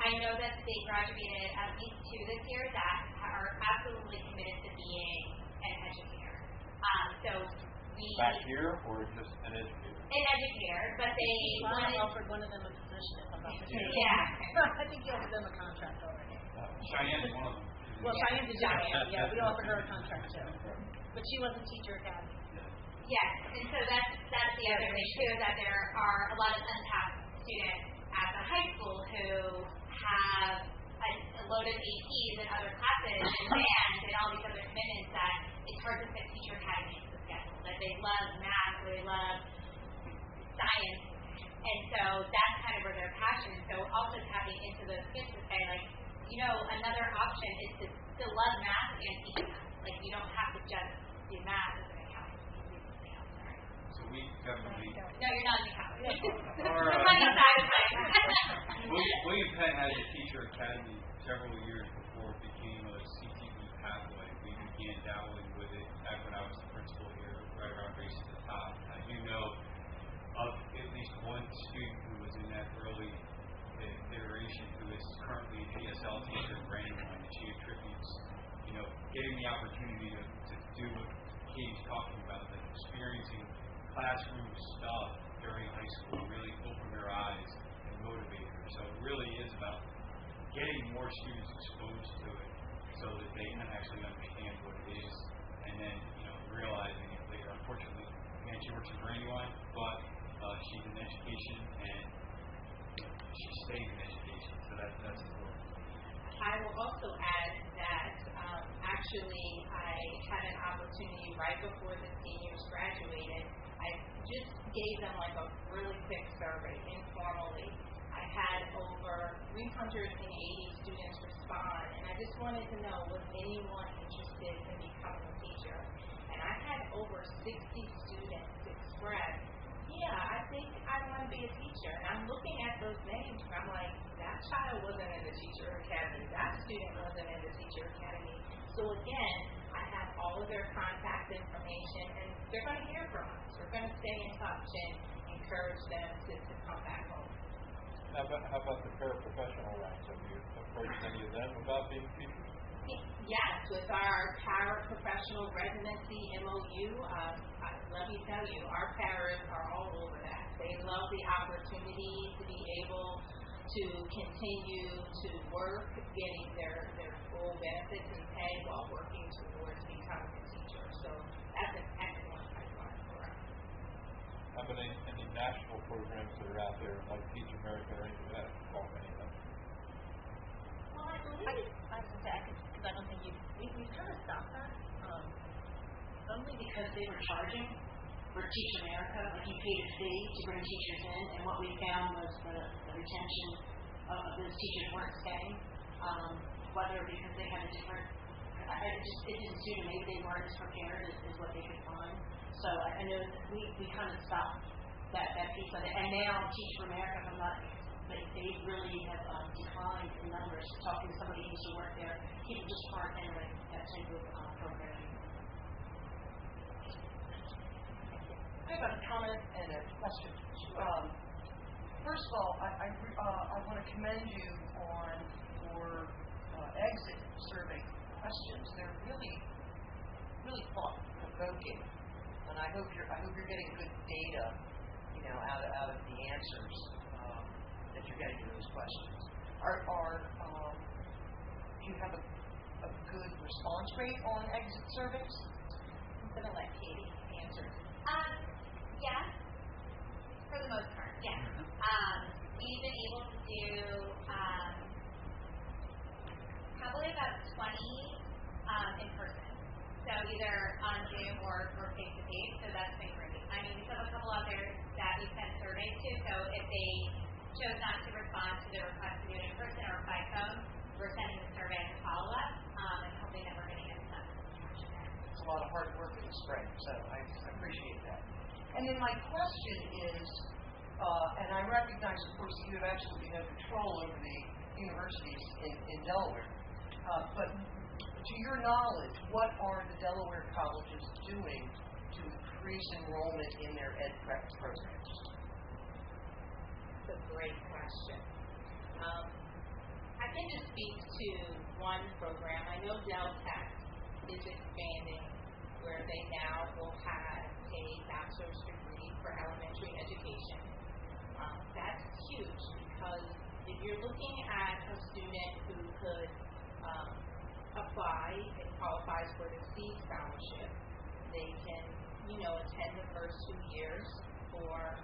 I know that they graduated at least 2 this year that are absolutely committed to being an educator. So we back here or just an educator? An educator, but they wanted. offered one of them a position, if I'm not mistaken. Yeah. I think you offered them a contract already. Cheyenne is one of them. Well, Cheyenne did Cheyenne. Yeah, we offered her a contract too. But she was a teacher academy. Yes, and so that's the other thing too, is that there are a lot of untapped students at the high school who have a load of APs and other classes and band and all these other commitments that it's hard to fit teacher academy into the schedule. That they love math, or they love science, and so that's kind of where their passion is. So also tapping into those kids to say, like, you know, another option is to still love math and teach math. Like, you don't have to just do math as an accountant. You can do something else, right? So we definitely. No, you're not an accountant. The Our, money side of things. William Penn had a teacher academy several years before it became a CTE pathway. We began dabbling with it back when I was the principal here, right around Race to the Top. I do know of at least one student who was in that early iteration who is currently an ESL teacher in Brandywine, and she attributes, you know, getting the opportunity to do what Katie's talking about, like experiencing classroom stuff during high school really opened her eyes and motivated her. So it really is about getting more students exposed to it so that they can actually understand what it is, and then, you know, realizing it later. Unfortunately, again, she works in Brandywine, but she's in education and she stays in education, so that's important. I will also add that actually I had an opportunity right before the seniors graduated. I just gave them like a really quick survey informally. I had over 380 students respond, and I just wanted to know, was anyone interested in becoming a teacher? And I had over 60 students express, yeah, I think I want to be a teacher. And I'm looking at those names, and I'm like, that child wasn't in the teacher academy. That student wasn't in the teacher academy. So again, I have all of their contact information, and they're going to hear from us. We're going to stay in touch and encourage them to come back home. How about the paraprofessional rights? Have you approached any of them about being teachers? Yes, with our paraprofessional residency MOU, let me tell you, our paras are all over that. They love the opportunity to be able to continue to work, getting their full benefits and pay while working towards becoming a teacher. So that's an excellent pipeline for us. How about any national programs that are out there, like Teach America or anything like that? Call any of them? Well, I believe I was going to say, because I don't think we've kind of stopped that. Only because they were charging for Teach America. Like, you paid a fee to bring teachers in, and what we found was the retention of those teachers weren't staying. Whether because they had a different, it didn't suit them. Maybe they weren't as prepared is what they could find. So I know that we kind of stopped that piece of it. And now Teach for America, they really have declined in numbers. Talking to somebody who used to work there, people just aren't entering that type of program. I have a comment and a question. First of all, I want to commend you on your exit survey questions. They're really, really thought-provoking, and I hope you're getting good data, you know, out of the answers that you're getting to those questions. Do you have a good response rate on exit surveys? I'm going to let Katie answer. Yes, for the most part, yes. We've been able to do probably about 20 in person. So either on Zoom or face to face, so that's been great. I mean, we still have a couple out there that we sent surveys to, so if they chose not to respond to the request to do it in person or by phone, we're sending the survey as a follow-up and hoping that we're going to get some traction there. It's a lot of hard work in the spring, so I appreciate that. And then my question is, and I recognize, of course, that you have absolutely no control over the universities in Delaware, but to your knowledge, what are the Delaware colleges doing to increase enrollment in their ed prep programs? That's a great question. I can just speak to one program. I know Del Tech is expanding where they now will have a bachelor's degree for elementary education. That's huge because if you're looking at a student who could apply and qualifies for the C scholarship, they can, attend the first 2 years for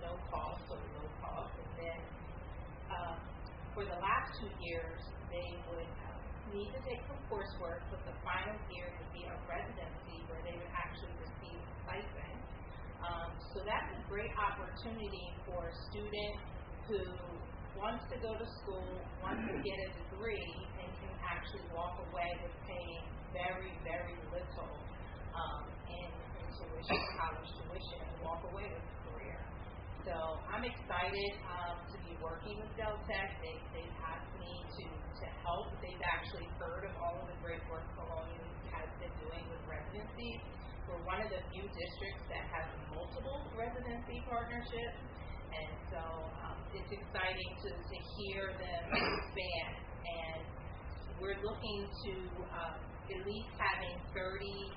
no cost or low cost, and then for the last 2 years they would need to take some coursework, but the final year would be a residency where they would actually receive a stipend. So that's a great opportunity for a student who wants to go to school, wants to get a degree, and can actually walk away with paying very, very little in tuition, college tuition, and walk away with a career. So I'm excited to be working with Del Tech. They've asked me to help. They've actually heard of all of the great work Colonial has been doing with residencies. We're one of the few districts that has multiple residency partnerships. And so it's exciting to hear them expand. And we're looking to at least having 30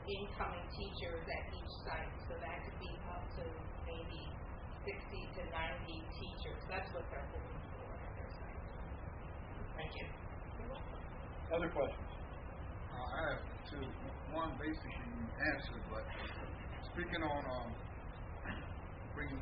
incoming teachers at each site. So that could be up to maybe 60 to 90 teachers. That's what they're looking for at their site. Thank you. Other questions? I have two. One basically you answered, but speaking on bringing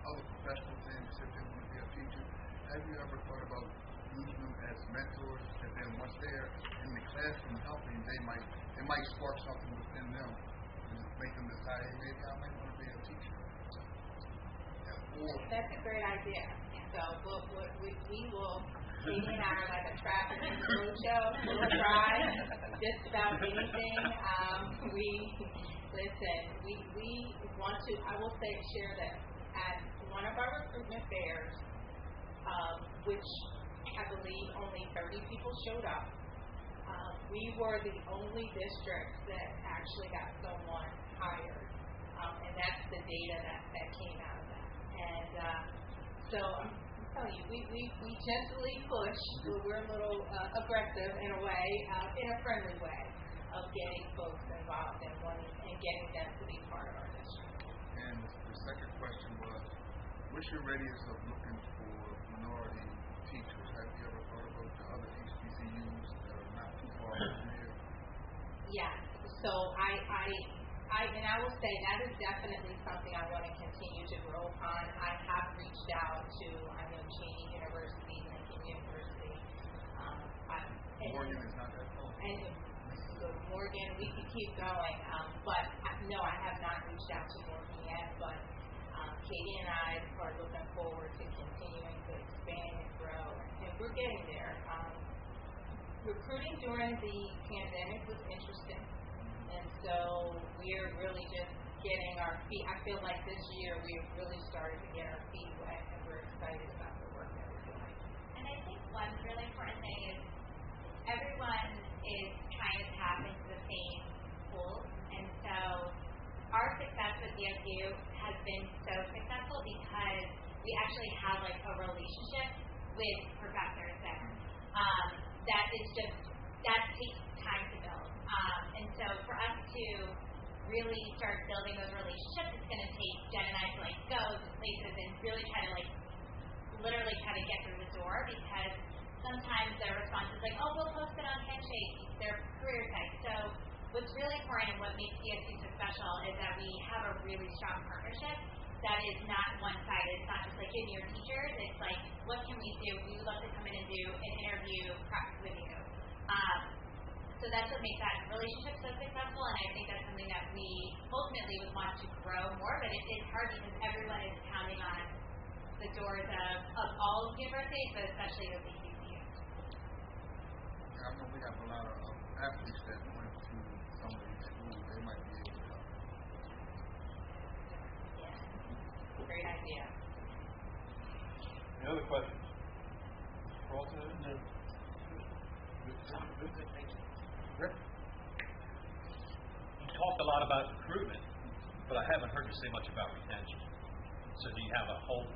other professionals in to say they want to be a teacher, have you ever thought about using them as mentors, and then once they're in the classroom helping, it might spark something within them and make them decide, hey, maybe I might want to be a teacher. That's a great idea. So we will, Katie and I are like a traffic and roadshow. We'll try just about anything. We want to, I will say, share that at one of our recruitment fairs, which I believe only 30 people showed up, we were the only district that actually got someone hired. And that's the data that came out of that. And so I'm telling you, we gently push, so we're a little aggressive in a way, in a friendly way, of getting folks involved and getting them to be part of our district. And the second question was, what's your radius of looking for minority teachers? Have you ever thought about the other HBCUs that are not too far from here? Yeah. So I will say that is definitely something I want to continue to grow upon. I have reached out to, Cheney University, Lincoln University. Morgan is not that close. And so Morgan, we could keep going. But no, I have not reached out to Morgan yet. But Katie and I are looking forward to continuing to expand and grow. And we're getting there. Recruiting during the pandemic was interesting. And so we're really just getting our feet. I feel like this year we've really started to get our feet wet, and we're excited about the work that we're doing. And I think one really important thing is everyone is trying to tap into the same pools. And so our success with DSU has been so successful because we actually have like a relationship with professors there. That takes time to build. And so for us to really start building those relationships, it's going to take Jen and I to like go to places and really try to like literally try to get through the door, because sometimes the response is like, oh, we'll post it on shape, they're career types. So what's really important and what makes DSU so special is that we have a really strong partnership that is not one-sided. It's not just like, give me your teachers. It's like, what can we do? We would love to come in and do an interview prep with you. So that's what makes that relationship so successful, and I think that's something that we ultimately would want to grow more, but it is hard because everyone is pounding on the doors of all universities, but especially the CCCU. I know we have a lot of athletes that went to some of these schools. They might be able to help. Yeah. Great idea. Any other questions? Carlton? No. Good. Thank you. Rick? You talked a lot about recruitment, but I haven't heard you say much about retention. So do you have a whole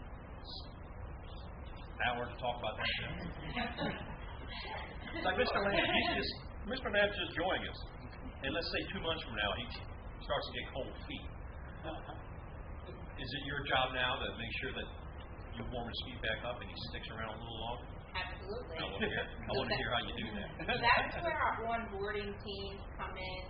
hour to talk about that? It's like Mr. Lance just joined us, and let's say 2 months from now he starts to get cold feet. Is it your job now to make sure that you warm his feet back up and he sticks around a little longer? Absolutely. I want to hear how you do that. That's where our onboarding teams come in,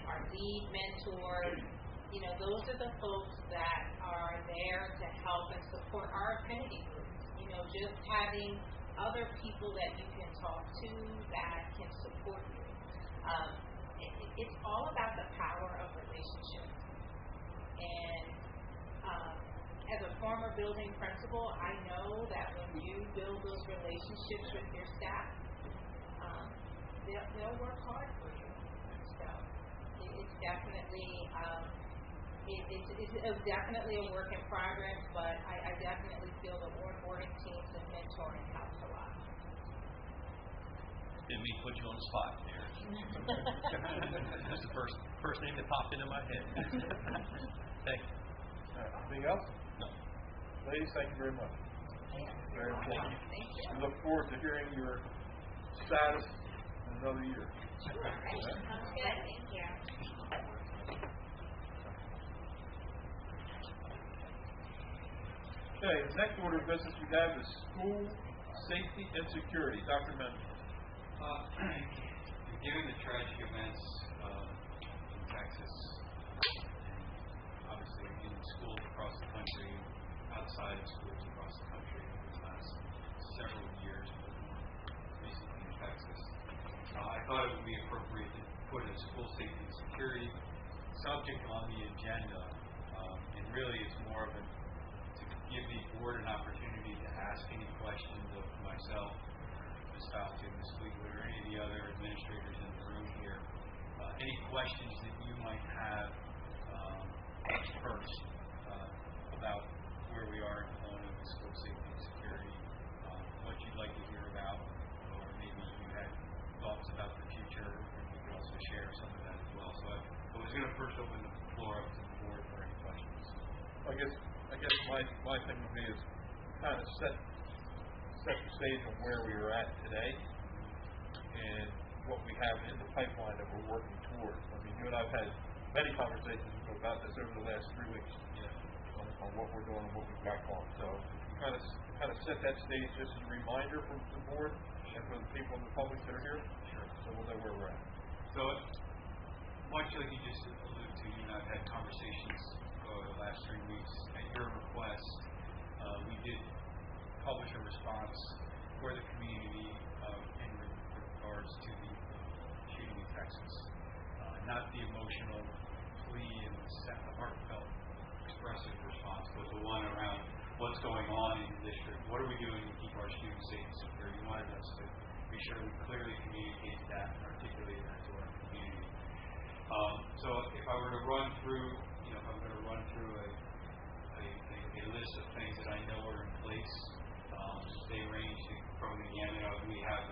our lead mentors. You know, those are the folks that are there to help and support our affinity groups. You know, just having other people that you can talk to that can support you. It's all about the power of relationships. And as a former building principal, I know that when you build those relationships with your staff, they'll work hard for you. So it's definitely it's definitely a work in progress, but I definitely feel the onboarding teams and mentoring helps a lot. Didn't mean to put you on the spot there. That's the first name that popped into my head. Thank you. Anything else? No. Ladies, thank you very much. Very important. Thank you. We look forward to hearing your status in another year. Sure. Sounds good. Thank you. Okay, the next order of business we have is school safety and security. Dr. Mendel. Given the tragic events in Texas, and obviously in schools across the country, outside of schools across the country in the last several years, recently in Texas, I thought it would be appropriate to put a school safety and security subject on the agenda, and really it's more of to give the board an opportunity to ask any questions of myself, Ms. Fauci, Ms. Fleetwood, or any of the other administrators in the room here. Any questions that you might have first about where we are in Colonial with school safety and security, what you'd like to hear about, or maybe you had thoughts about the future, and you could also share some of that as well. So I was going to first open the floor up to the board for any questions. I guess my thing would be is kind of set the stage on where we are at today and what we have in the pipeline that we're working towards. I mean, you and I have had many conversations about this over the last 3 weeks on what we're doing and what we've got going. So kind of set that stage just as a reminder for the board and for the people in the public that are here. Sure. So we'll know where we're at. So much like you just alluded to, I've had conversations the last 3 weeks at your request. We did publish a response for the community in regards to the shooting in Texas. Not the emotional plea and the heartfelt expressive response, but the one around what's going on in the district. What are we doing to keep our students safe and secure? You wanted us to make sure we clearly communicate that and articulate that to our community. So if I were to run through, a list of things that I know are in place, they range from the gamut of we have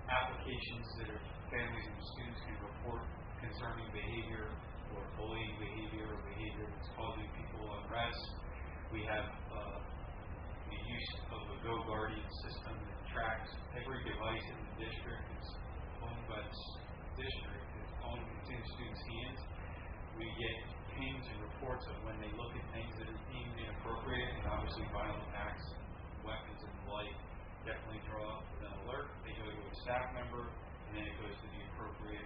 applications that are families and students can report concerning behavior or bullying behavior or behavior that's causing people unrest. We have the use of the Go Guardian system that tracks every device in the district that's owned by the district, that's owned in students' hands. We get pings and reports of when they look at things that are deemed inappropriate, and obviously violent acts, weapons, and the like definitely draw up an alert. They go to a staff member, and then it goes to the appropriate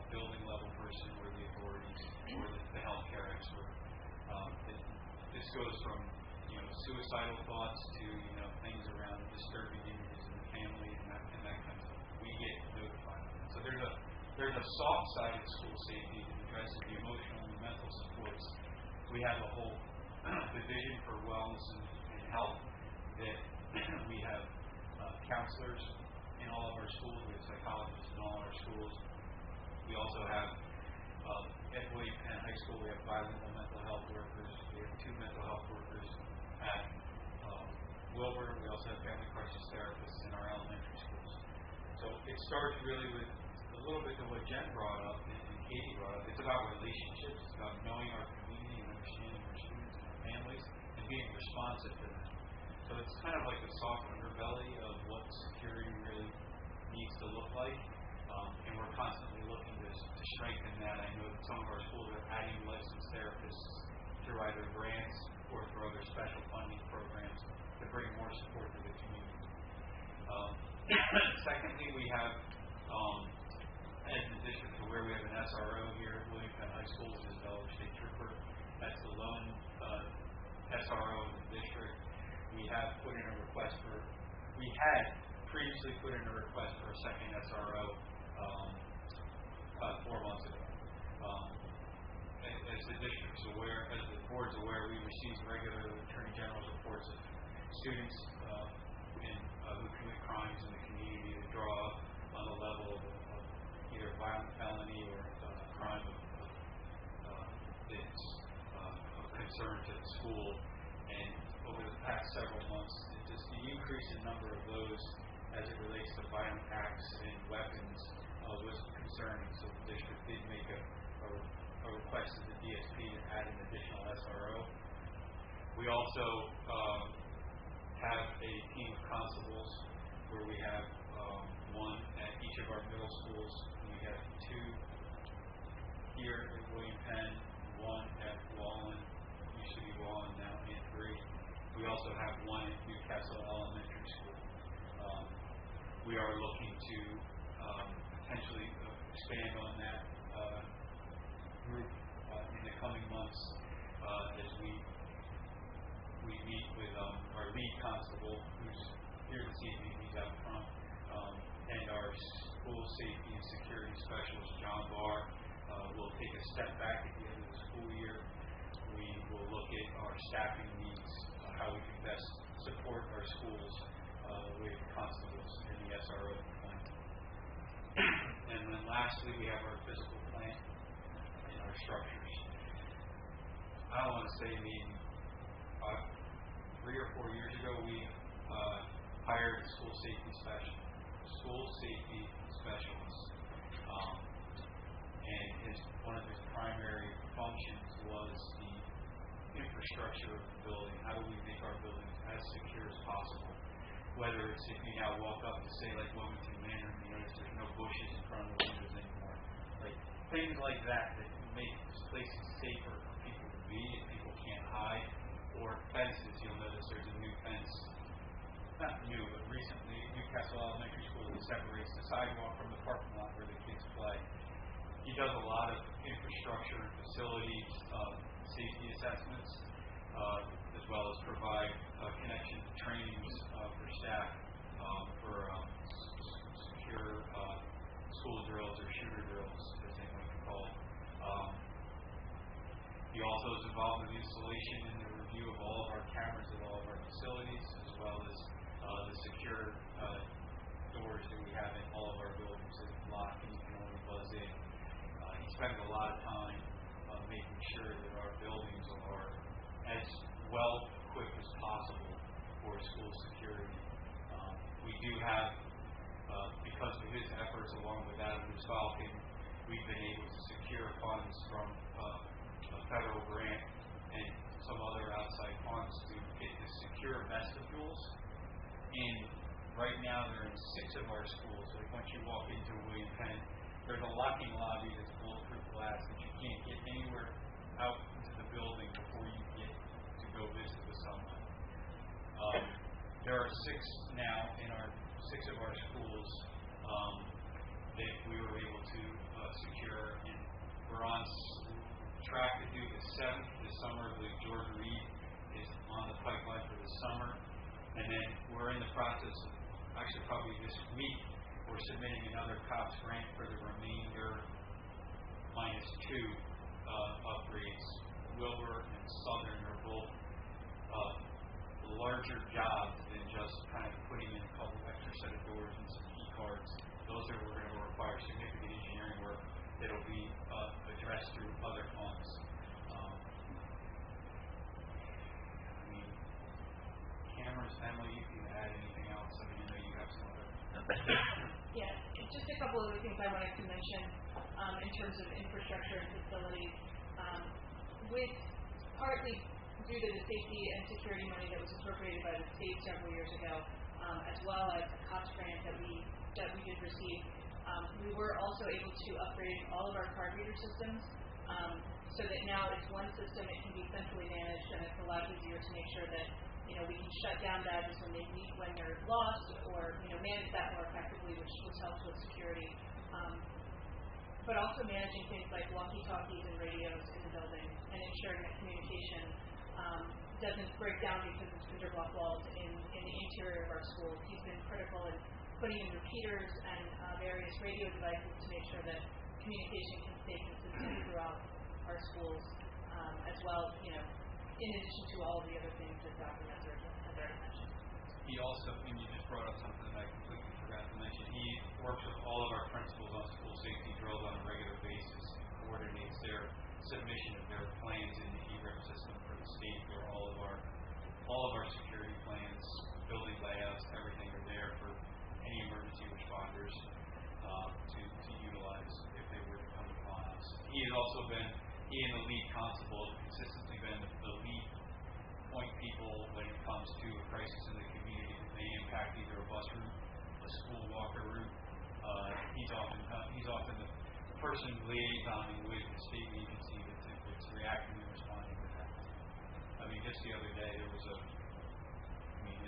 building level person or the authorities or the healthcare expert. This goes from suicidal thoughts to things around disturbing images in the family and that kind of stuff. We get notified of that. So there's a soft side of school safety that addresses the emotional and mental supports. We have a whole division for wellness and health that we have counselors in all of our schools. We have psychologists in all our schools. We also have at William Penn High School, we have bilingual mental health workers. We have 2 mental health workers at Wilbur. We also have family crisis therapists in our elementary schools. So it starts really with a little bit of what Jen brought up and Katie brought up. It's about relationships. It's about knowing our community and understanding our students and our families and being responsive to them. So it's kind of like the soft underbelly of what security really needs to look like. And we're constantly looking to strengthen that. I know that some of our schools are adding licensed therapists through either grants or through other special funding programs to bring more support to the community. Secondly, we have, in addition to where we have an SRO here at William Penn High School, which is Delaware State Trooper. That's the lone SRO in the district. We had previously put in a request for a second SRO 4 months ago. As the district's aware, as the board's aware, we receive regular Attorney General's reports of students who commit crimes in the community to draw up on the level of either violent felony or crime that's of concern to the school. And over the past several months, just the increase in number of those as it relates to violent acts and weapons was concerning. So the district did make a request to the DSP to add an additional SRO. We also have a team of constables where we have 1 at each of our middle schools. We have 2 here at William Penn, 1 at Wallen, used to be Wallen, now in 3. We also have 1 at Newcastle Elementary School. We are looking to potentially expand on that group in the coming months as we meet with our lead constable, who's here this evening. He's out front, and our school safety and security specialist, John Barr, will take a step back at the end of the school year. We will look at our staffing needs, how we can best support our schools with constables in the SRO plan. And then lastly, we have our physical plant and our structures. I don't want to say 3 or 4 years ago, we hired a school safety specialist. And one of his primary functions was the infrastructure of the building. How do we make our buildings as secure as possible? Whether it's if you now walk up to say like Wilmington Manor, there's no bushes in front of the windows anymore. Like things like that make places safer for people to be if people can't hide. Or fences, you'll notice there's a new fence, not new, but recently Newcastle Elementary School that separates the sidewalk from the parking lot where the kids play. He does a lot of infrastructure and facility safety assessments, as well as provide connection trainings for staff for secure school drills or shooter drills, as they might be called. He also is involved in the installation and the review of all of our cameras at all of our facilities, as well as the secure doors that we have in all of our buildings that lock and you can only buzz in. He spends a lot of time making sure that our buildings are as well equipped as possible for school security. We do have, because of his efforts along with that of Ms. Falcon, we've been able to secure funds from a federal grant and some other outside funds to get the secure vestibules. And right now they're in 6 of our schools. Like once you walk into William Penn, there's a locking lobby that's bulletproof glass that you can't get anywhere out into the building before you get to go visit with someone. There are 6 now in our 6 of our schools track to do the 7th this summer. I believe George Reed is on the pipeline for the summer. And then we're in the process, actually probably this week, we're submitting another COPS grant for the remainder -2 upgrades. Wilbur and Southern are both larger jobs than just kind of putting in a couple extra set of doors and some key cards. Those are going to require significant engineering work that will be addressed through other funds. Cameron's Emily, you can add anything else? I mean, you know you have some other. Yeah, just a couple of other things I wanted to mention in terms of infrastructure and facilities. With partly due to the safety and security money that was appropriated by the state several years ago, as well as a COPS grant that we did receive, we were also able to upgrade all of our card reader systems so that now it's one system, it can be centrally managed, and it's a lot easier to make sure that we can shut down badges when they're lost, or manage that more effectively, which helps with security. But also managing things like walkie-talkies and radios in the building, and ensuring that communication doesn't break down because of cinder block walls in the interior of our schools. He's been critical in putting in repeaters and various radio devices to make sure that communication can stay consistent throughout our schools, as well, in addition to all of the other things that Dr. Messer has already mentioned. He also, and you just brought up something that I completely forgot to mention, he works with all of our principals on school safety drills on a regular basis and coordinates their submission of their plans in the EREP system for the state, where all of our security plans, building layouts, everything are there for any emergency responders to utilize if they were to come upon us. He and the lead constable have consistently been the lead point people when it comes to a crisis in the community that may impact either a bus route, a school walker route. He's often the person liaisoning with the state agency that's reacting and responding to that. I mean, just the other day it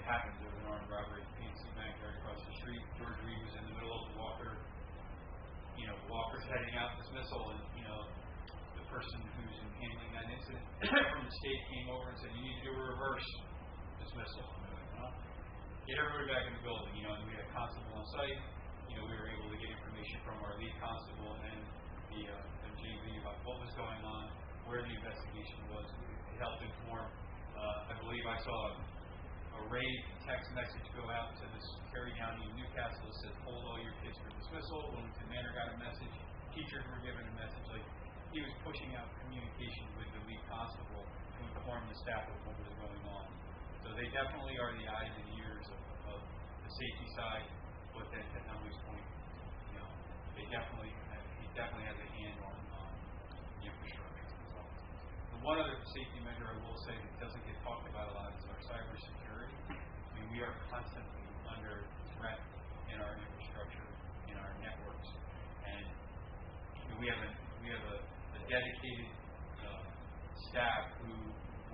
happened. There was an armed robbery at PNC Bank right across the street. George Reed was in the middle of the walker's heading out dismissal, and the person who's handling that incident from the state came over and said, "You need to do a reverse dismissal." And we went, "Well, get everybody back in the building." And we had a constable on site. We were able to get information from our lead constable and the JV about what was going on, where the investigation was. It helped inform. I believe I saw a raid text message go out to the Perry County in Newcastle that says, "Hold all your kids for dismissal." Wilmington Manor got a message. Teachers were given a message. Like, he was pushing out communication with the lead constable to inform the staff of what was going on. So they definitely are the eyes and ears of the safety side. But then to Emily's point, he definitely has a hand on the infrastructure as well. The one other safety measure I will say that doesn't get talked about a lot is our cybersecurity. I mean, we are constantly under threat in our infrastructure, in our networks, and we have a dedicated staff who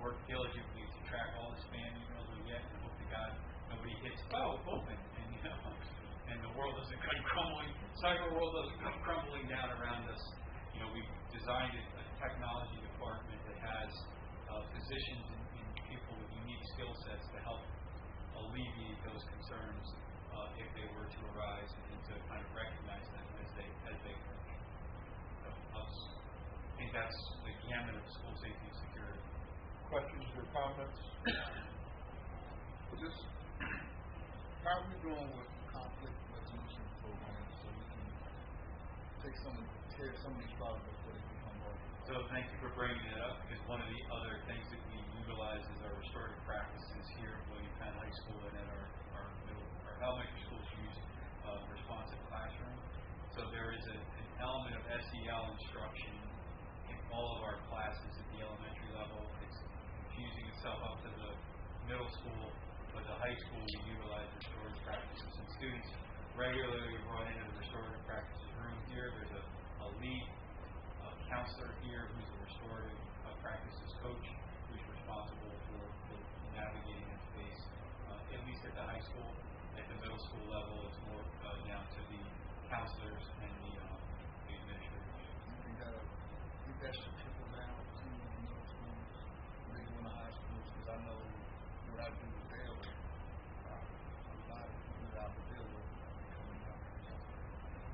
work diligently to track all the spam emails we get, and hope to God nobody hits open, and the world doesn't come crumbling. Cyber world doesn't come crumbling down around us. We've designed a technology department that has physicians and people with unique skill sets to help alleviate those concerns if they were to arise, and to kind of recognize them as they occur. So I think that's the gamut of school safety and security. Questions or comments? Just how are we doing with conflict resolution programs so we can tear some of these problems before they become larger? So thank you for bringing that up, because one of the other things that we utilize is our restorative practices here at Williamstown High School, and at our elementary schools use responsive classroom. So there is an element of SEL instruction in all of our classes at the elementary level. It's fusing itself up to the middle school, but the high school we utilize restorative practices, and students regularly are brought into the restorative practices room here. There's a lead counselor here who's a restorative practices coach who's responsible for navigating that space, at least at the high school. At the middle school level, it's more down to the counselors and the administrators. You think that should trickle down?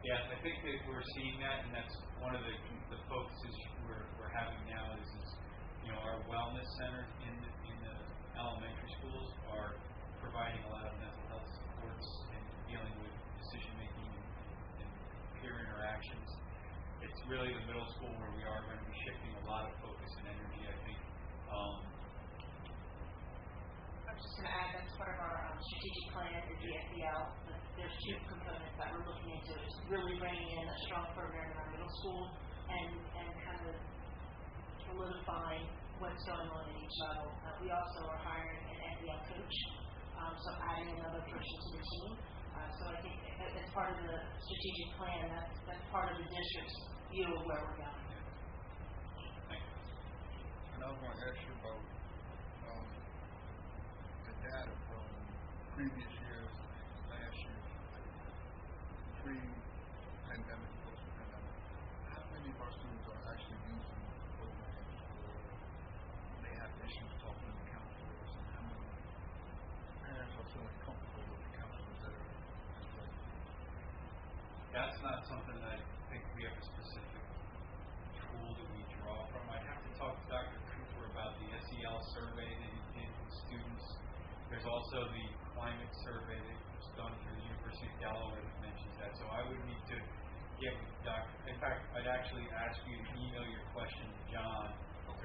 Yeah, I think that we're seeing that, and that's one of the focuses we're having now is our wellness centers in the elementary schools are providing a lot of mental health supports and dealing with decision making and peer interactions. It's really the middle school where we are going to be shifting a lot of focus and energy, I think. I was just going to add, that's part of our strategic plan is the SEL. There's two components that we're looking into. It's really bringing in a strong program in our middle school and kind of solidifying what's going on at each level. We also are hiring an SEL coach, so adding another person to the team. So I think as part of the strategic plan, that's part of the district's view of where we're going. And I was going to ask you about the data from previous years, last year, pre-pandemic, post-pandemic. How many of our students are actually using programs or they have issues talking to counselors, and how many parents are feeling comfortable with the counselors that are in place? That's not something that I think we have a specific tool that we draw from. I'd have to talk to Dr. Cooper about the SEL survey that he did with students. There's also the climate survey that was done through the University of Delaware that mentions that. So I would need to get with Dr. In fact, I'd actually ask you to email your question to John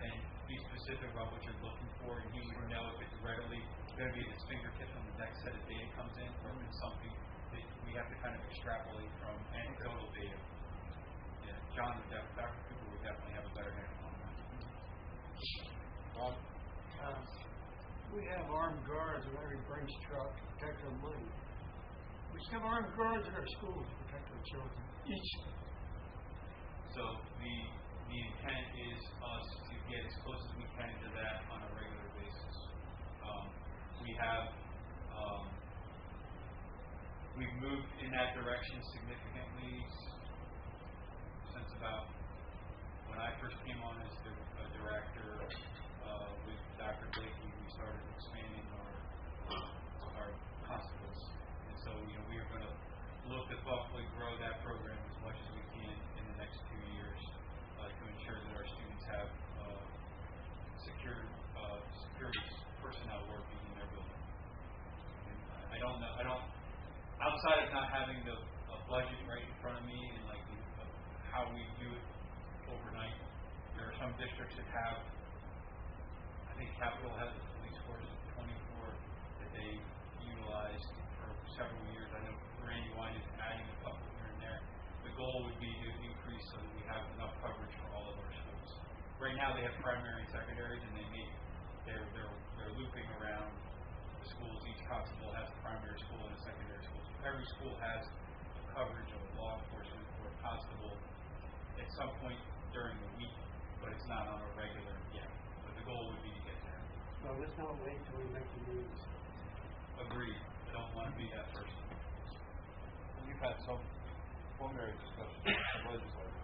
and be specific about what you're looking for, and he would know if it's readily going to be at his fingertips when the next set of data comes in, or if it's something that we have to kind of extrapolate from anecdotal data. Yeah, John would Dr. Cooper would definitely have a better handle on that. Bob? We have armed guards in every Brinks truck to protect our money. We should have armed guards in our schools to protect our children. So the intent is us to get as close as we can to that on a regular basis. We have we've moved in that direction significantly since about when I first came on as the director with Dr. Blakey. We started expanding our constables, and so we are going to look to thoughtfully grow that program as much as we can in the next 2 years to ensure that our students have security personnel working in their building. And I don't outside of not having a budget right in front of me and how we do it overnight. There are some districts that have, I think Capital has a police force of 24 that they utilized for several years. I know Randy Wine is adding a couple here and there. The goal would be to increase so that we have enough coverage for all of our schools. Right now they have primary and secondaries, and they're looping around the schools. Each constable has a primary school and a secondary school. So every school has coverage of a law enforcement or a constable at some point during the week, but it's not on a regular yet. But the goal would be to get there. Well, let's not wait till we make the news. Agreed. I don't want to be that person. We've had some preliminary discussions with the legislature.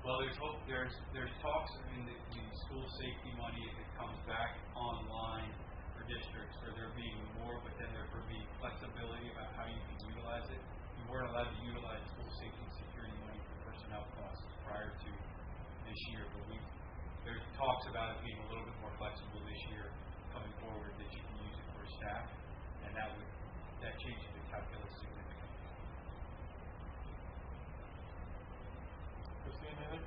Well, there's talks in the school safety money if it comes back online for districts where there being more, but then there could be flexibility about how you can utilize it. We weren't allowed to utilize school safety and security money for personnel costs prior to this year, but there's talks about it being a little bit more flexible this year coming forward that you can use it for staff, and that changes the calculus significantly. Christine, anything?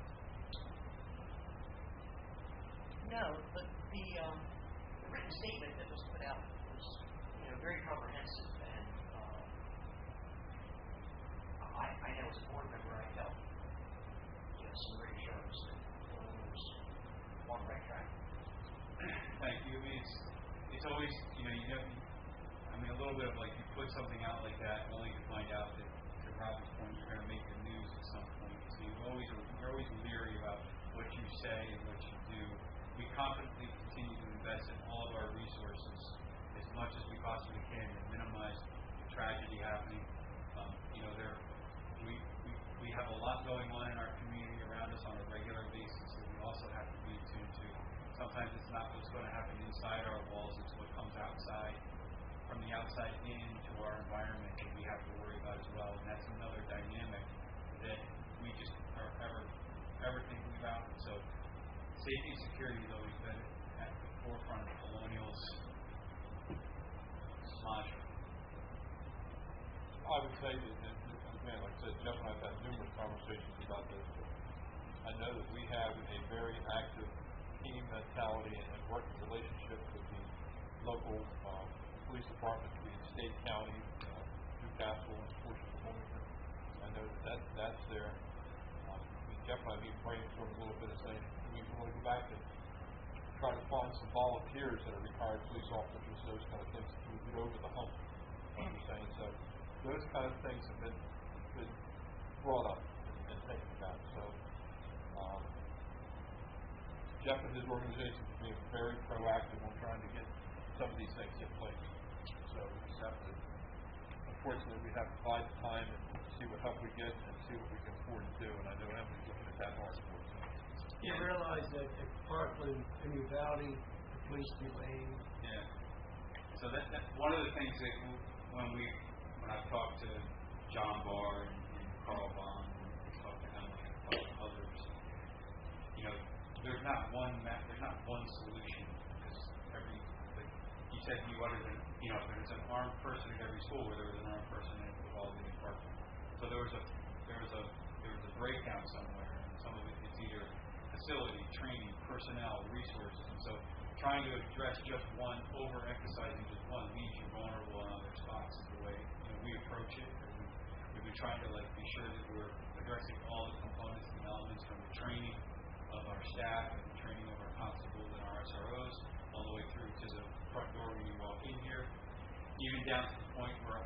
No, but the written statement that was put out was, very comprehensive, and I know as a board member I felt, some reassurance that Colonial was on the right track. Thank you. I mean, it's always, a little bit of you put something out like that only to find out that, to Robin's point, you're going to make the news at some point. So you're always leery about what you say and what you do. We confidently continue to invest in all of our resources as much as we possibly can to minimize tragedy happening. We have a lot going on in our community around us on a regular basis that we also have to be attuned to. Sometimes it's not what's going to happen inside our walls, it's what comes outside, from the outside into our environment that we have to worry about as well. And that's another dynamic said, Jeff and I have had numerous conversations about this. I know that we have a very active team mentality and working relationship with the local police departments, the state, county, Newcastle, and portions of Wilmington. I know that's there. Jeff and I have been brainstorming a little bit and saying, we want to go back and try to find some volunteers that are retired police officers, those kind of things, to get over the hump. What you're saying. So those kind of things have been brought up and taken about. So Jeff and his organization is being very proactive on trying to get some of these things in place. So we just have to, unfortunately, we have to bide the time and see what help we get and see what we can afford to do. And I know Emily's looking at that hard for us. You realize that at Parkland, Emu Valley, the police delaying. Yeah. So that one of the things that when I've talked to John Barr and Carl Bond and talked to Emily and talked to others, there's not one solution, because you said you wanted to, if there's an armed person at every school, where there was an armed person in Uvalde and Parkland. So there was a breakdown somewhere, and some of it's either facility, training, personnel, resources, and so trying to address just one, overemphasizing just one, leaves you vulnerable in other spots is the way we approach it. We've been trying to be sure that we're addressing all the components and elements, from the training of our staff and the training of our constables and our SROs, all the way through to the front door when you walk in here, even down to the point where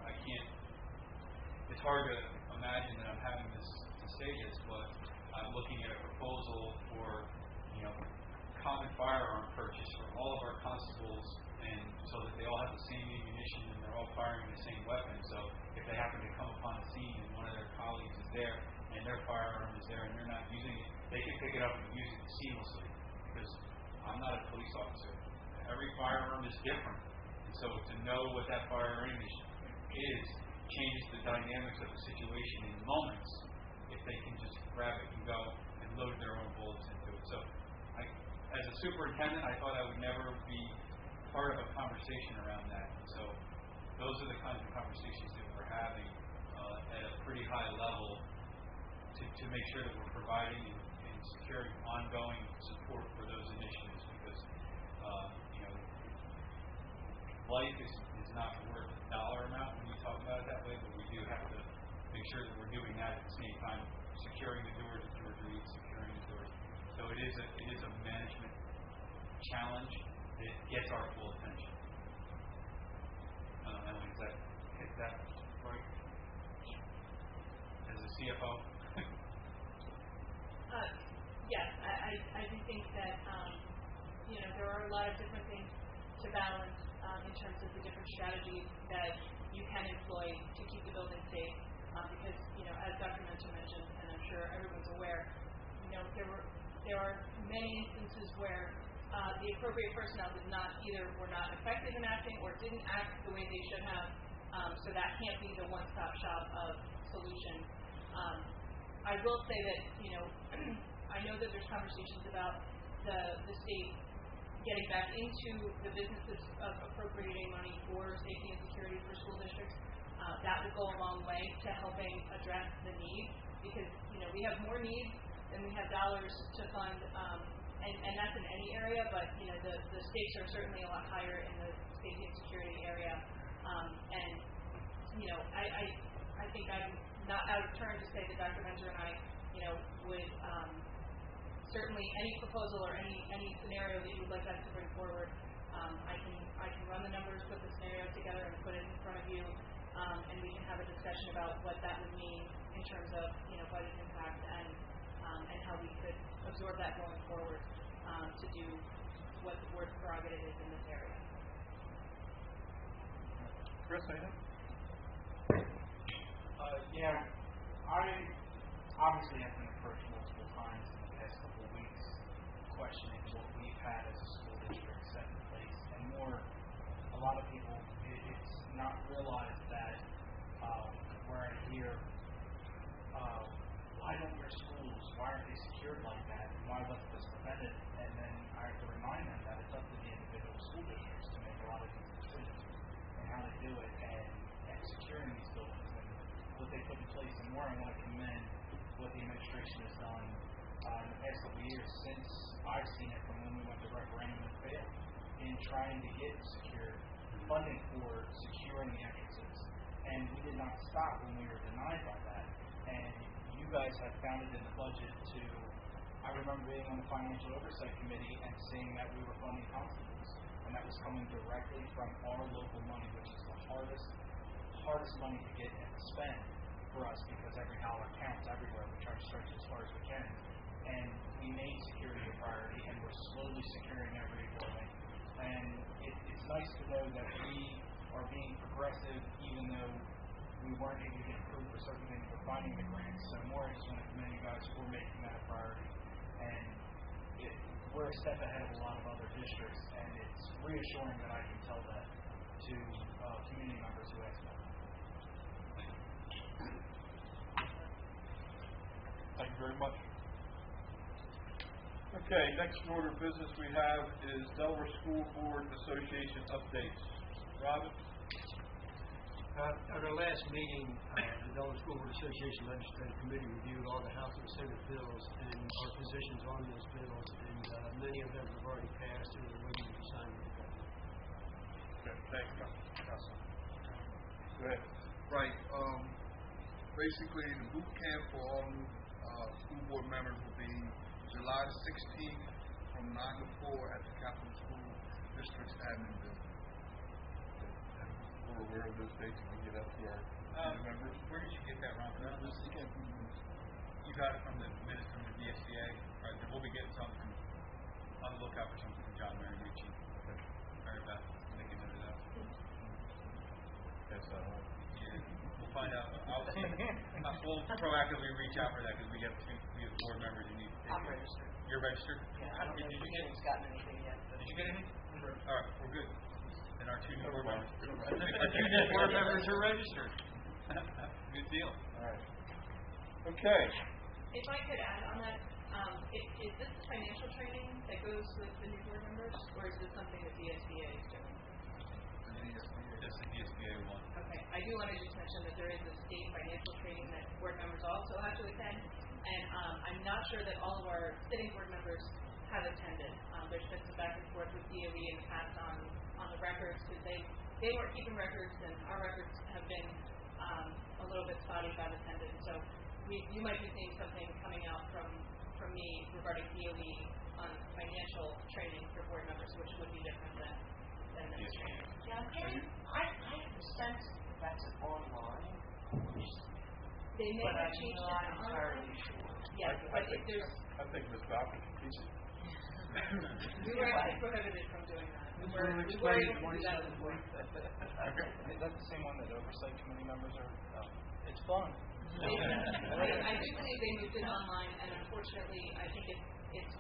it's hard to imagine that I'm having to say this, but I'm looking at a proposal for common firearm purchase for all of our constables, and so that they all have the same ammunition and they're all firing the same weapon. So if they happen to come upon a scene and one of their colleagues is there and their firearm is there and they're not using it, they can pick it up and use it seamlessly, because I'm not a police officer. Every firearm is different, and so to know what that firearm is changes the dynamics of the situation in moments if they can just grab it and go and load their own bullets into it. So as a superintendent, I thought I would never be part of a conversation around that. And so those are the kinds of conversations that we're having at a pretty high level to make sure that we're providing and securing ongoing support for those initiatives, because life is not worth a dollar amount when you talk about it that way, but we do have to make sure that we're doing that at the same time, securing the doors at George Reed, securing the doors. So it is a management challenge that gets our full attention. Emily, is that right? As a CFO? Yes, I do think that there are a lot of different things to balance in terms of the different strategies that you can employ to keep the building safe. Because as Dr. Mentor mentioned, and I'm sure everyone's aware, there are many instances where the appropriate personnel were not effective in acting or didn't act the way they should have. So that can't be the one-stop shop of solution. I will say that I know that there's conversations about the state getting back into the businesses of appropriating money for safety and security for school districts. That will go a long way to helping address the need, because we have more needs than we have dollars to fund, and that's in any area, but the stakes are certainly a lot higher in the safety and security area. And I think I'm not out of turn to say that Dr. Mentor and I would certainly any proposal or any scenario that you would like us to bring forward, I can run the numbers, put the scenario together, and put it in front of you. And we can have a discussion about what that would mean in terms of budget impact and how we could absorb that going forward to do what the board's prerogative is in this area. Chris, anything? Yeah, I obviously have been approached multiple times in the past couple of weeks questioning what we've had as a school district set in place, and a lot of people, it's not realized that where I hear, why don't your schools, why aren't they secured like that, and why wasn't this prevented? And then I have to remind them that it's up to the individual school districts to make a lot of these decisions and how to do it, and securing these buildings and what they put in place. And where I want to commend what the administration has done in the past couple of years since I've seen it from when we went to referendum and failed in trying to get funding for securing the entrances. And we did not stop when we were denied by that. And you guys have found it in the budget to, I remember being on the Financial Oversight Committee and seeing that we were funding constables. And that was coming directly from our local money, which is the hardest money to get and to spend for us because every dollar counts everywhere. We try to stretch as far as we can. And we made security a priority, and we're slowly securing every building. And it's nice to know that we are being progressive, even though we weren't able to get approved for certain things for finding the grants. So more, I just want to commend you guys for making that a priority. And we're a step ahead of a lot of other districts, and it's reassuring that I can tell that to community members who ask that. Thank you very much. Okay, next order of business we have is Delaware School Board Association updates. Robin? At our last meeting, the Delaware School Board Association Legislative Committee reviewed all the House and Senate bills and our positions on those bills, and many of them have already passed and we're waiting to sign them. Okay, thank you. Go ahead. Right. Basically, the boot camp for all new school board members will be July 16th from 9 to 4 at the Capital School District's admin building. We're aware of those dates when we get up to our members. Where did you get that, Ron? You got it from the minutes from the DSBA. Right, then we'll be getting something. On the lookout for something from John Mariucci. Mary Beth, make a note of that. Yes, yeah, we'll find out. We'll proactively reach out for that because we have board members who need to take I'm it. registered. You're registered? Yeah, I don't know if anyone's gotten anything yet. But Did you get anything? Sure. All right, we're good. And our two new board members. Our two new board members are registered. Good deal. All right. Okay. If I could add on that, is this financial training that goes with the new board members, or is this something that the SBA is doing? This is the DSBA one. Okay, I do want to just mention that there is a state financial training that board members also have to attend, and I'm not sure that all of our sitting board members have attended. There's been some back and forth with DOE in the past on the records, because they weren't keeping records, and our records have been a little bit spotty about attendance. So you might be seeing something coming out from me regarding DOE on financial training for board members, which would be different than this training. Yeah, I have the sense that's online. They may But have I'm changed not it to entirely online. sure. Yes, but if there's, I think Ms. Falcon can teach it. we were actually prohibited from doing that. We were able to do that before. Is that the same one that oversight committee members are? It's fun. I do believe they moved it online, and unfortunately, I think it's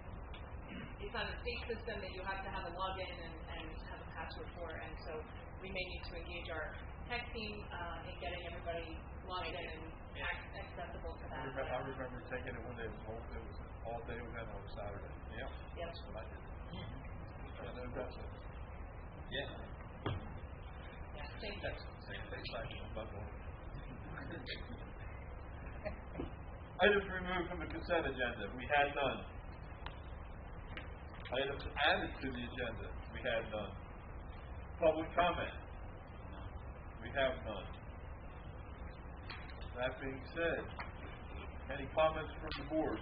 on a state system that you have to have a login and have a password for, and so we may need to engage our tech team in getting everybody logged in and accessible to that. I remember taking it when it was all day event on Saturday. Yeah. Yep. That's what I did. I know that's it. Yeah. Yeah, thank you. That's the same thing. I'm not going. Items removed from the consent agenda. We had none. Items added to the agenda. We had none. Public comment. We have none. That being said, any comments from the board?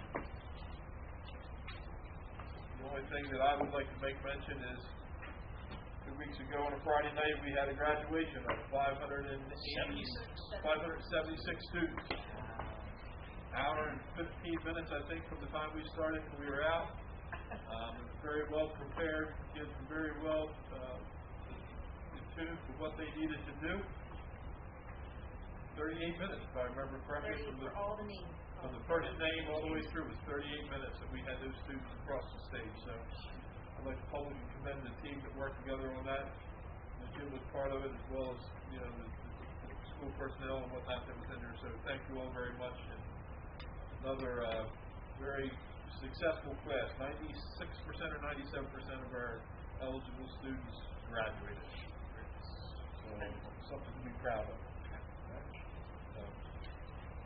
The only thing that I would like to make mention is 2 weeks ago on a Friday night we had a graduation of 576 students. Hour and 15 minutes, I think, from the time we started till we were out. Very well prepared, kids were very well in tune to what they needed to do. 38 minutes, if I remember correctly, from the first name all the way through was 38 minutes that we had those students across the stage. So I'd like to publicly commend the team that worked together on that. Jim was part of it, as well as the school personnel and whatnot that was in there. So thank you all very much. And another very successful class. 96% or 97% of our eligible students graduated. So something to be proud of.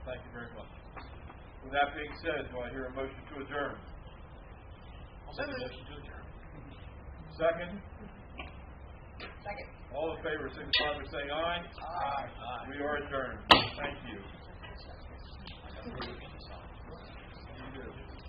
Thank you very much. With that being said, do I hear a motion to adjourn? I'll make a motion to adjourn. Second? Second. All in favor, signify by saying aye. Aye. We are adjourned. Thank you.